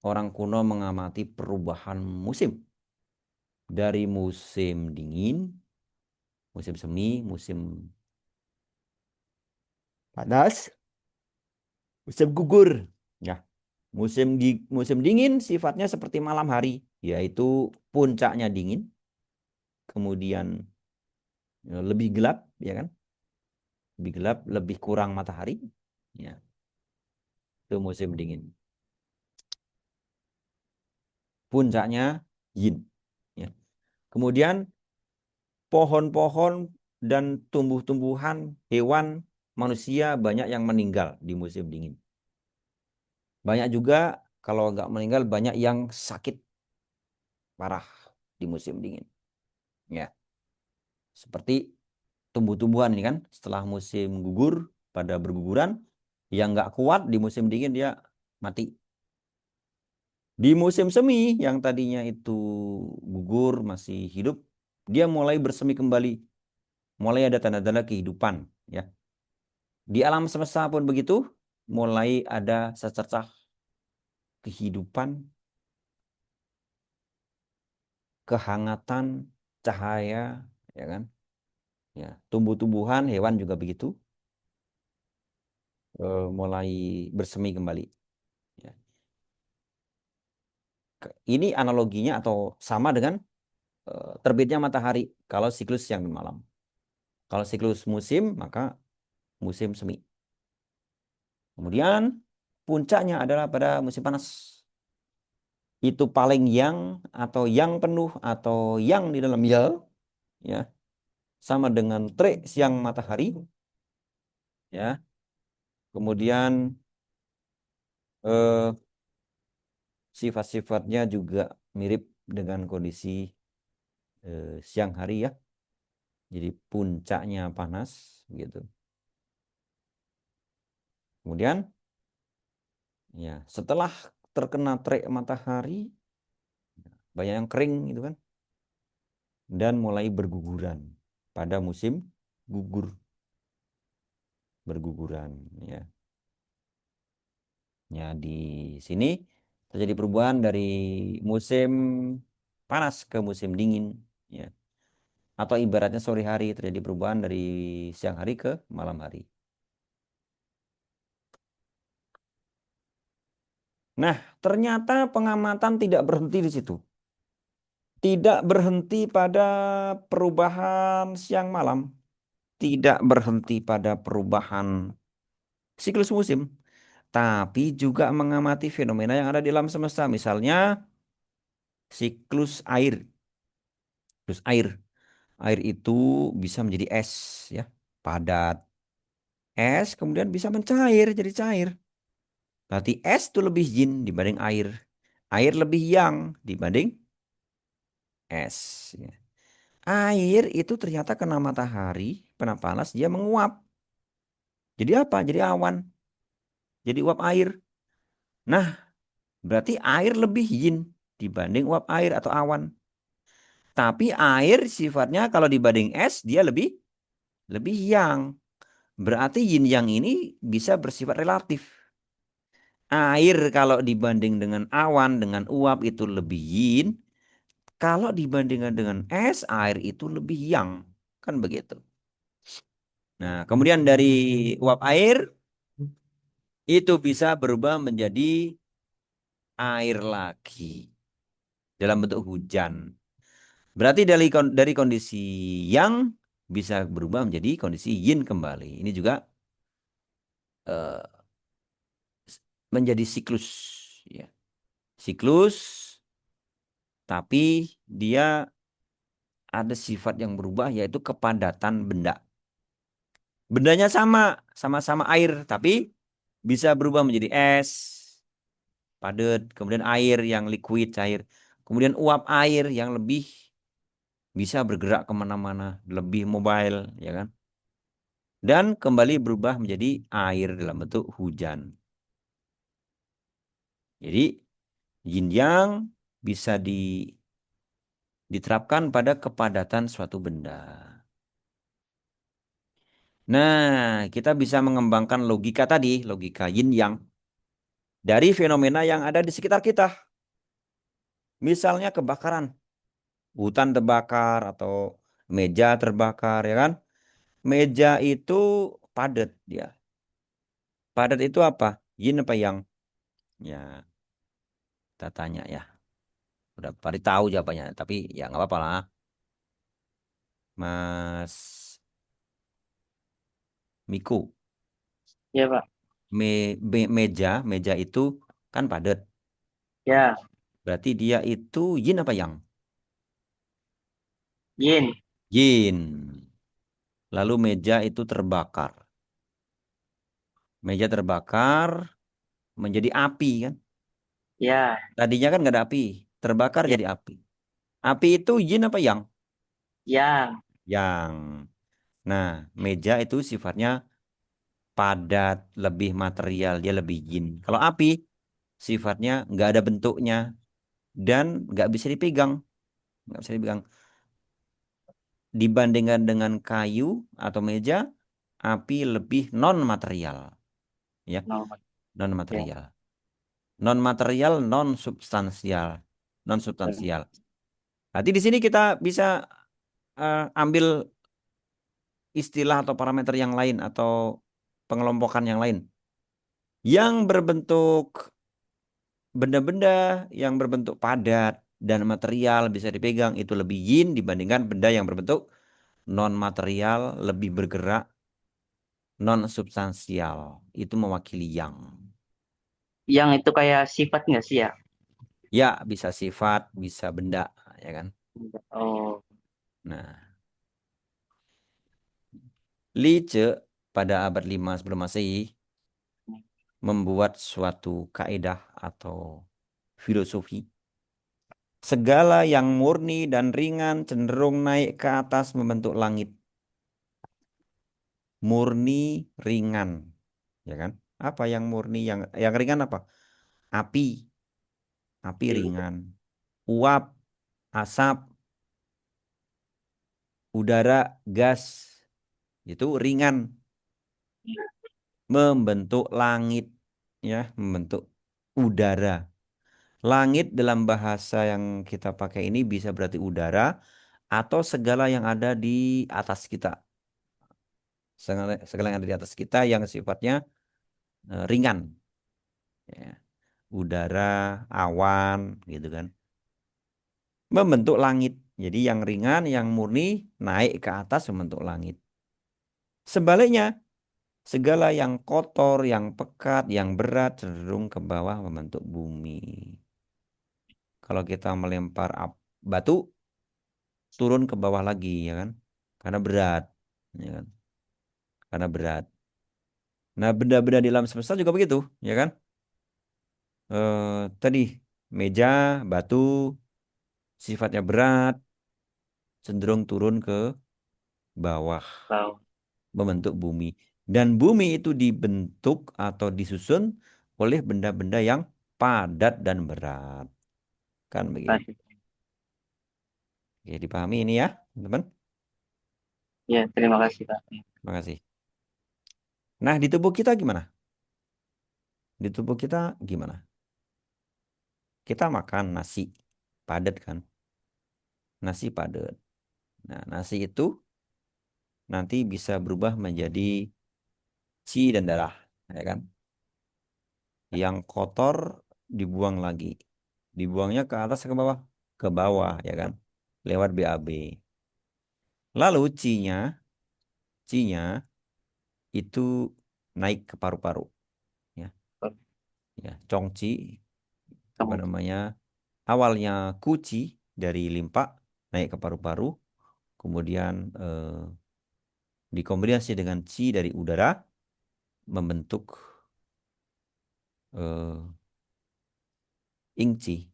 orang kuno mengamati perubahan musim. Dari musim dingin, musim semi, musim panas, musim gugur. Ya, musim dingin sifatnya seperti malam hari, yaitu puncaknya dingin, kemudian lebih gelap, ya kan? Lebih gelap, lebih kurang matahari. Ya, itu musim dingin. Puncaknya yin. Ya. Kemudian pohon-pohon dan tumbuh-tumbuhan, hewan, manusia banyak yang meninggal di musim dingin. Banyak juga kalau nggak meninggal banyak yang sakit parah di musim dingin. Ya, seperti tumbuh-tumbuhan ini kan setelah musim gugur pada berguguran, yang nggak kuat di musim dingin dia mati. Di musim semi yang tadinya itu gugur masih hidup, dia mulai bersemi kembali, mulai ada tanda-tanda kehidupan. Ya, di alam semesta pun begitu, mulai ada secercah kehidupan, kehangatan, cahaya, ya kan? Ya, tumbuh-tumbuhan, hewan juga begitu. mulai bersemi kembali. Ya. Ini analoginya atau sama dengan terbitnya matahari kalau siklus siang dan malam. Kalau siklus musim, maka musim semi. Kemudian puncaknya adalah pada musim panas. Itu paling yang atau yang penuh atau yang di dalam yel, ya, sama dengan terik siang matahari, ya. Kemudian eh, sifat-sifatnya juga mirip dengan kondisi siang hari, ya. Jadi puncaknya panas, gitu. Kemudian, ya, setelah terkena terik matahari, banyak yang kering, gitu kan, dan mulai berguguran pada musim gugur, berguguran, ya. Ya, di sini terjadi perubahan dari musim panas ke musim dingin, ya. Atau ibaratnya sore hari terjadi perubahan dari siang hari ke malam hari. Nah, ternyata pengamatan tidak berhenti di situ. Tidak berhenti pada perubahan siang malam, tidak berhenti pada perubahan siklus musim, tapi juga mengamati fenomena yang ada di alam semesta. Misalnya siklus air. Siklus air. Air itu bisa menjadi es, ya, padat. Es kemudian bisa mencair jadi cair. Berarti es itu lebih yin dibanding air. Air lebih yang dibanding es, ya. Air itu ternyata kena matahari, kena panas, dia menguap. Jadi apa? Jadi awan. Jadi uap air. Nah, berarti air lebih yin dibanding uap air atau awan. Tapi air sifatnya kalau dibanding es, dia lebih yang. Berarti yin yang ini bisa bersifat relatif. Air kalau dibanding dengan awan, dengan uap itu lebih yin. Kalau dibandingkan dengan es, air itu lebih yang. Kan begitu. Nah, kemudian dari uap air itu bisa berubah menjadi air lagi dalam bentuk hujan. Berarti dari kondisi yang bisa berubah menjadi kondisi yin kembali. Ini juga eh, menjadi siklus, ya. Siklus, tapi dia ada sifat yang berubah yaitu kepadatan benda. Bendanya sama-sama air, tapi bisa berubah menjadi es, padat, kemudian air yang liquid, cair. Kemudian uap air yang lebih bisa bergerak kemana-mana, lebih mobile, ya kan? Dan kembali berubah menjadi air dalam bentuk hujan. Jadi yin yang bisa diterapkan pada kepadatan suatu benda. Nah, kita bisa mengembangkan logika tadi, logika yin yang, dari fenomena yang ada di sekitar kita. Misalnya kebakaran, hutan terbakar atau meja terbakar, ya kan? Meja itu padat dia. Padat itu apa? Yin apa yang? Ya, kita tanya, ya. Udah pada tahu jawabannya, tapi ya nggak apa-apa lah. Mas Miku, Ya, Pak. meja itu kan padat. Ya, Berarti dia itu yin apa yang? Yin. Yin. Lalu meja itu terbakar. Meja terbakar menjadi api kan? Ya, Tadinya kan nggak ada api, terbakar ya, jadi api. Api itu yin apa yang? yang. Yang. Nah, meja itu sifatnya padat, lebih material, dia lebih yin. Kalau api sifatnya nggak ada bentuknya dan nggak bisa dipegang, nggak bisa dipegang. Dibandingkan dengan kayu atau meja, api lebih non material, ya, No, non ya. material, non material, non substansial, non substansial. Nanti di sini kita bisa ambil istilah atau parameter yang lain atau pengelompokan yang lain. Yang berbentuk benda-benda yang berbentuk padat dan material bisa dipegang itu lebih yin dibandingkan benda yang berbentuk non material, lebih bergerak, non substansial. Itu mewakili yang. Yang itu kayak sifat nggak sih ya? Ya, bisa sifat, bisa benda, ya kan? Oh, Nah, Li Ce pada abad 5 sebelum Masehi membuat suatu kaidah atau filosofi. Segala yang murni dan ringan cenderung naik ke atas membentuk langit. Murni, ringan, ya kan? Apa yang murni, yang ringan apa? Api, api ringan. Uap, asap, udara, gas, itu ringan. Membentuk langit, ya, membentuk udara. Langit dalam bahasa yang kita pakai ini bisa berarti udara atau segala yang ada di atas kita. Segala yang ada di atas kita yang sifatnya ringan. Ya. Udara, awan, gitu kan. Membentuk langit. Jadi yang ringan, yang murni naik ke atas membentuk langit. Sebaliknya, segala yang kotor, yang pekat, yang berat cenderung ke bawah membentuk bumi. Kalau kita melempar batu, turun ke bawah lagi, ya kan? Karena berat, ya kan? Karena berat. Nah, benda-benda di alam semesta juga begitu, ya kan? Tadi meja, batu, sifatnya berat, cenderung turun ke bawah, tahu. membentuk bumi. Dan bumi itu dibentuk atau disusun oleh benda-benda yang padat dan berat. Kan begitu. Oke, dipahami ini ya, teman-teman? Ya, terima kasih Pak. Terima kasih. Nah, di tubuh kita gimana? Di tubuh kita gimana? Kita makan nasi padat kan? Nasi padat. Nah, nasi itu nanti bisa berubah menjadi ci dan darah, ya kan? Yang kotor dibuang lagi. Dibuangnya ke atas ke bawah? Ke bawah, ya kan? Lewat BAB. Lalu ci-nya itu naik ke paru-paru, ya. Ya, congci apa Kamu namanya? Awalnya kuci dari limpa naik ke paru-paru, kemudian dikombinasi dengan ci dari udara membentuk eh, ingci,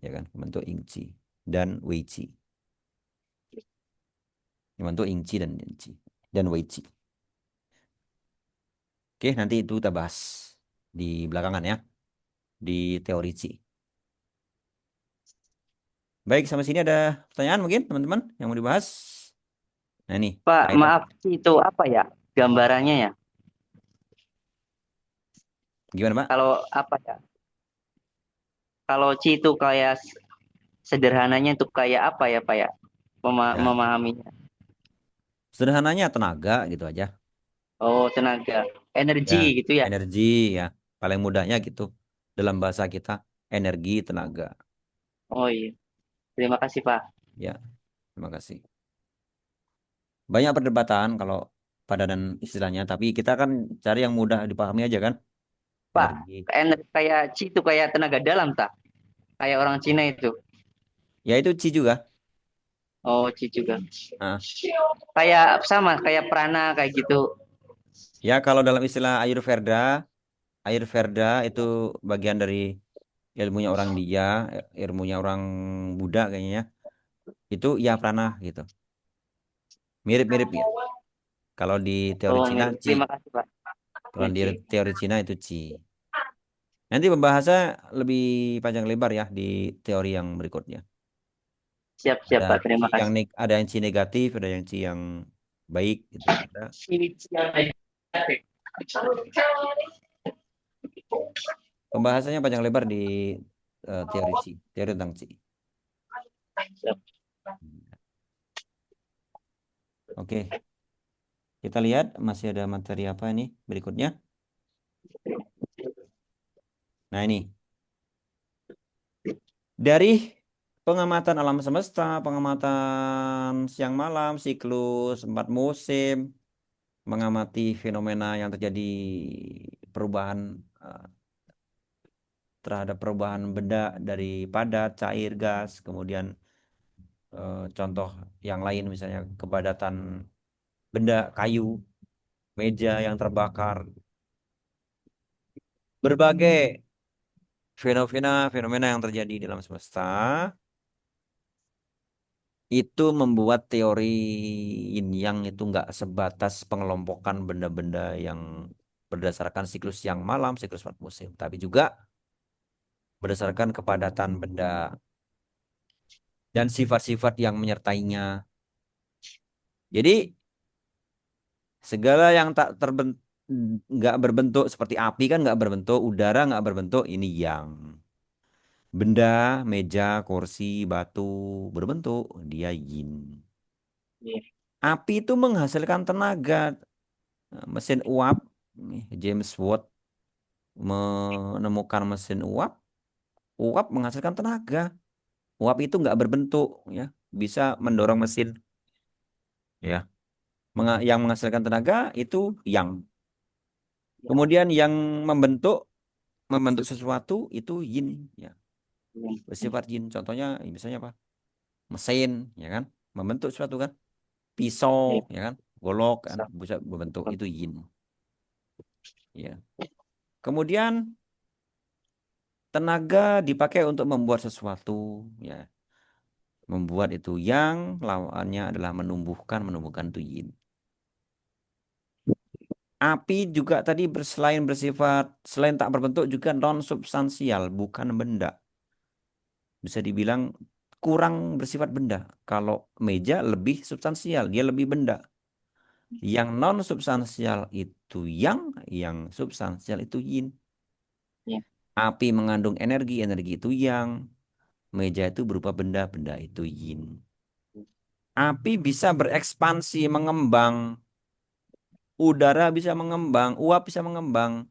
ya kan? Membentuk ingci dan weici. Membentuk ingci dan weici. Oke, nanti itu kita bahas di belakangan ya, di teori ci. Baik, sampai sini ada pertanyaan mungkin teman-teman yang mau dibahas? Nah, ini Pak, kaidah. maaf itu apa ya gambarannya ya? Gimana, Pak? Kalau apa ya? Kalau Ci itu kayak sederhananya itu kayak apa ya Pak ya? Ya, Memahaminya. sederhananya tenaga gitu aja. Oh, tenaga, energi Ya, gitu ya. energi ya. Paling mudahnya gitu. Dalam bahasa kita, energi, tenaga. Oh iya, terima kasih Pak. Ya, terima kasih. Banyak perdebatan kalau pada dan istilahnya, tapi kita kan cari yang mudah dipahami aja kan. Pak, Energi. kayak Ci itu kayak tenaga dalam tak? Kayak orang Cina itu. Ya itu Ci juga. Oh, Ci juga. Nah, Kayak sama, kayak prana kayak gitu. ya kalau dalam istilah Ayurveda itu bagian dari ilmunya orang India, ilmunya orang Buddha kayaknya ya. Itu ya prana gitu. Mirip-mirip gitu. Kalau di teori Oh, Cina, Ci. terima kasih Pak. Kalau Ya, di Ci. teori Cina itu Ci. Nanti pembahasannya lebih panjang lebar ya di teori yang berikutnya. Siap-siap Ada Pak, Ci terima yang kasih. ada yang Ci negatif, ada yang Ci yang baik gitu. Pembahasannya panjang lebar di teori Ci, teori tentang Ci. Siap. Oke, kita lihat masih ada materi apa ini berikutnya. Nah ini dari pengamatan alam semesta, pengamatan siang malam, siklus 4 musim, mengamati fenomena yang terjadi perubahan eh, terhadap perubahan benda dari padat, cair, gas, kemudian contoh yang lain misalnya kepadatan benda, kayu, meja yang terbakar, berbagai fenomena yang terjadi di alam semesta itu membuat teori yin yang itu nggak sebatas pengelompokan benda-benda yang berdasarkan siklus siang malam, siklus 4 musim, tapi juga berdasarkan kepadatan benda dan sifat-sifat yang menyertainya. Jadi segala yang tak nggak berbentuk seperti api kan nggak berbentuk, udara nggak berbentuk, ini yang benda, meja, kursi, batu berbentuk, dia yin. Iya. Api itu menghasilkan tenaga. Mesin uap, James Watt menemukan mesin uap, uap menghasilkan tenaga. Uap itu nggak berbentuk, ya, bisa mendorong mesin, ya. Yang menghasilkan tenaga itu yang. Kemudian yang membentuk membentuk sesuatu itu yin, ya, bersifat yin. Contohnya, misalnya apa? Mesin, ya kan, membentuk sesuatu kan, pisau, Iya. ya kan, golok kan, bisa membentuk itu yin, ya. Kemudian tenaga dipakai untuk membuat sesuatu, ya. Membuat itu yang, lawannya adalah menumbuhkan itu yin. Api juga tadi selain bersifat, selain tak berbentuk juga non substansial, bukan benda. Bisa dibilang kurang bersifat benda. Kalau meja lebih substansial, dia lebih benda. Yang non substansial itu yang substansial itu yin. Iya. Api mengandung energi, energi itu yang. Meja itu berupa benda, benda itu yin. Api bisa berekspansi, mengembang. Udara bisa mengembang, uap bisa mengembang.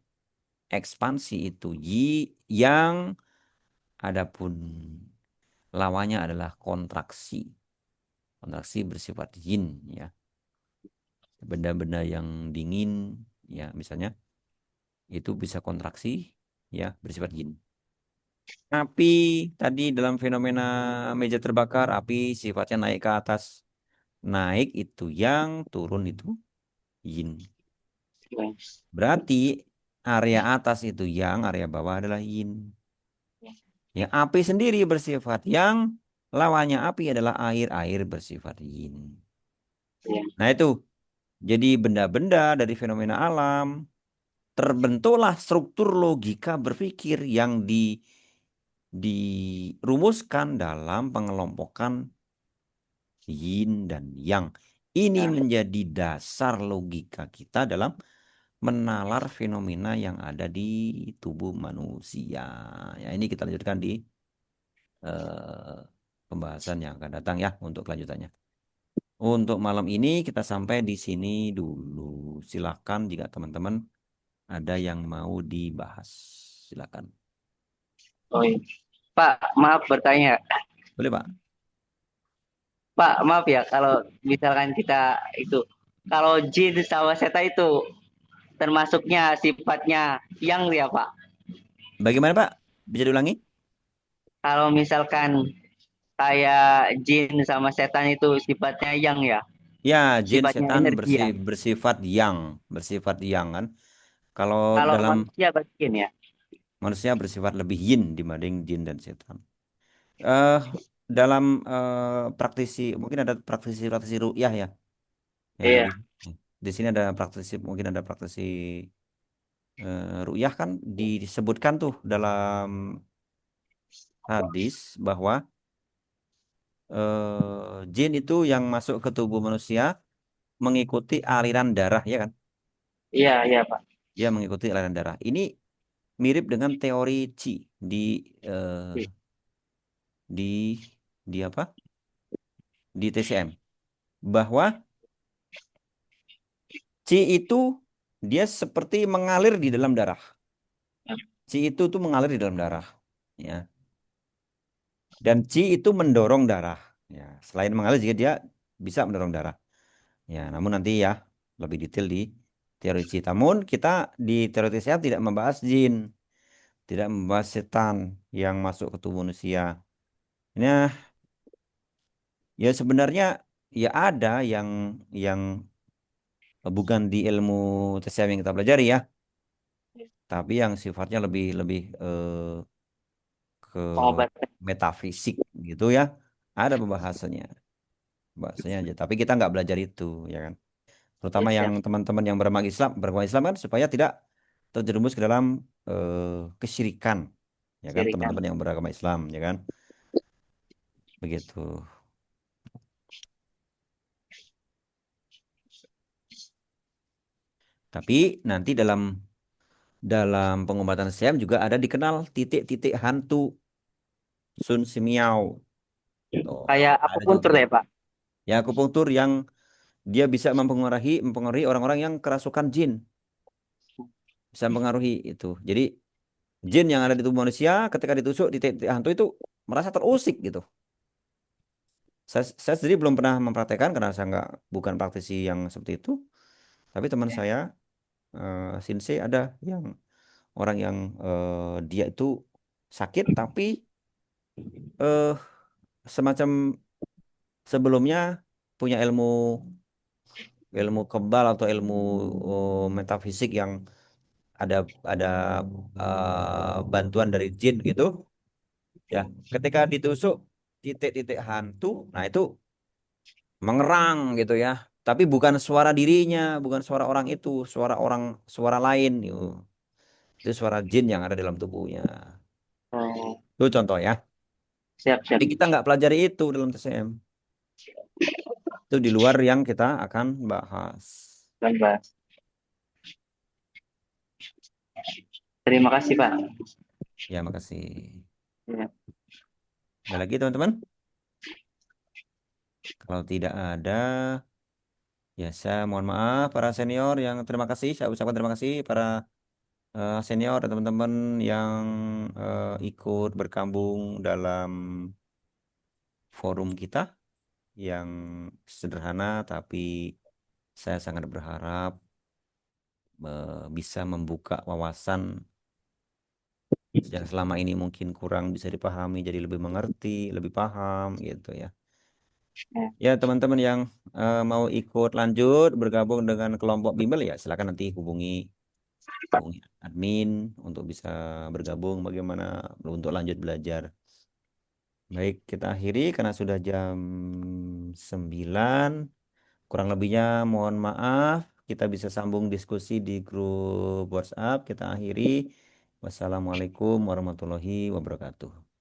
Ekspansi itu yang, adapun lawannya adalah kontraksi. Kontraksi bersifat yin, ya. Benda-benda yang dingin, ya, misalnya itu bisa kontraksi, ya, bersifat yin. Api tadi dalam fenomena meja terbakar, api sifatnya naik ke atas. Naik itu yang, turun itu yin. Berarti area atas itu yang, area bawah adalah yin. Yang api sendiri bersifat yang, lawannya api adalah air, air bersifat yin. Iya. Nah itu, jadi benda-benda dari fenomena alam, terbentuklah struktur logika berpikir yang dirumuskan dalam pengelompokan yin dan yang. Ini Nah. menjadi dasar logika kita dalam menalar fenomena yang ada di tubuh manusia. Ya, ini kita lanjutkan di eh, pembahasan yang akan datang ya untuk kelanjutannya. Untuk malam ini kita sampai di sini dulu. Silakan jika teman-teman ada yang mau dibahas. Silakan. Oh, iya. Pak, maaf bertanya. Boleh, Pak? Pak, maaf ya kalau misalkan kita itu, kalau jin sama setan itu termasuknya sifatnya yang ya Pak. Bagaimana, Pak? Bisa diulangi? Kalau misalkan kayak jin sama setan itu sifatnya yang ya, Ya, jin sifatnya setan energi ya. bersifat yang kan. Kalau Kalau dalam manusia berarti jin ya. manusia bersifat lebih yin dibanding jin dan setan. eh Dalam praktisi, mungkin ada praktisi ruqyah ya. Ya, Iya. di sini ada praktisi, mungkin ada praktisi ruqyah kan disebutkan tuh dalam hadis bahwa jin itu yang masuk ke tubuh manusia mengikuti aliran darah, ya kan? Iya, iya Pak. Dia mengikuti aliran darah. Ini mirip dengan teori Qi di eh, di di apa? Di TCM, bahwa Qi itu dia seperti mengalir di dalam darah. Qi itu tuh mengalir di dalam darah. Ya. Dan Qi itu mendorong darah. Ya. Selain mengalir juga dia bisa mendorong darah. Ya, namun nanti ya lebih detail di teori Qi. Namun kita di teori sehat tidak membahas jin, tidak membahas setan yang masuk ke tubuh manusia. Nah, ya sebenarnya ya ada yang bukan di ilmu TCM yang kita pelajari ya, tapi yang sifatnya lebih lebih ke Pengobatan. metafisik gitu ya. Ada pembahasannya, bahasanya aja. Tapi kita nggak belajar itu, ya kan. Ya, Terutama yang siap. teman-teman yang beragama Islam kan supaya tidak terjerumus ke dalam kesyirikan, ya kan, Sirikan. teman-teman yang beragama Islam, ya kan, begitu. Tapi nanti dalam dalam pengobatan SEM juga ada dikenal titik-titik hantu Sun Simiao. Tuh, Kayak ada apapun tuh contohnya. ya, Pak. Ya, akupunktur yang dia bisa mempengaruhi orang-orang yang kerasukan jin, bisa mempengaruhi itu. Jadi jin yang ada di tubuh manusia ketika ditusuk di titik hantu itu merasa terusik gitu. Saya sendiri belum pernah mempraktekkan karena saya nggak bukan praktisi yang seperti itu. Tapi teman saya Shinsei ada yang orang yang dia itu sakit tapi eh semacam sebelumnya punya ilmu ilmu kebal atau ilmu metafisik yang ada ada bantuan dari jin gitu ya. Ketika ditusuk titik-titik hantu, nah itu mengerang gitu ya. Tapi bukan suara dirinya, bukan suara orang itu, suara lain gitu. Itu suara jin yang ada dalam tubuhnya. Oh, Itu contoh ya. siap, siap. Tapi kita nggak pelajari itu dalam TCM. Itu di luar yang kita akan bahas. Bang, Pak. Terima kasih, Pak. Ya, makasih. Ya. Ada lagi teman-teman? Kalau tidak ada, ya saya mohon maaf para senior yang terima kasih. Saya ucapkan terima kasih para senior dan teman-teman yang ikut bergabung dalam forum kita yang sederhana, tapi saya sangat berharap bisa membuka wawasan yang selama ini mungkin kurang bisa dipahami, jadi lebih mengerti, lebih paham gitu ya. Ya, teman-teman yang mau ikut lanjut bergabung dengan kelompok bimbel ya silakan nanti hubungi admin untuk bisa bergabung bagaimana untuk lanjut belajar. Baik, kita akhiri karena sudah jam 9. Kurang lebihnya mohon maaf. Kita bisa sambung diskusi di grup WhatsApp. Kita akhiri. Wassalamualaikum warahmatullahi wabarakatuh.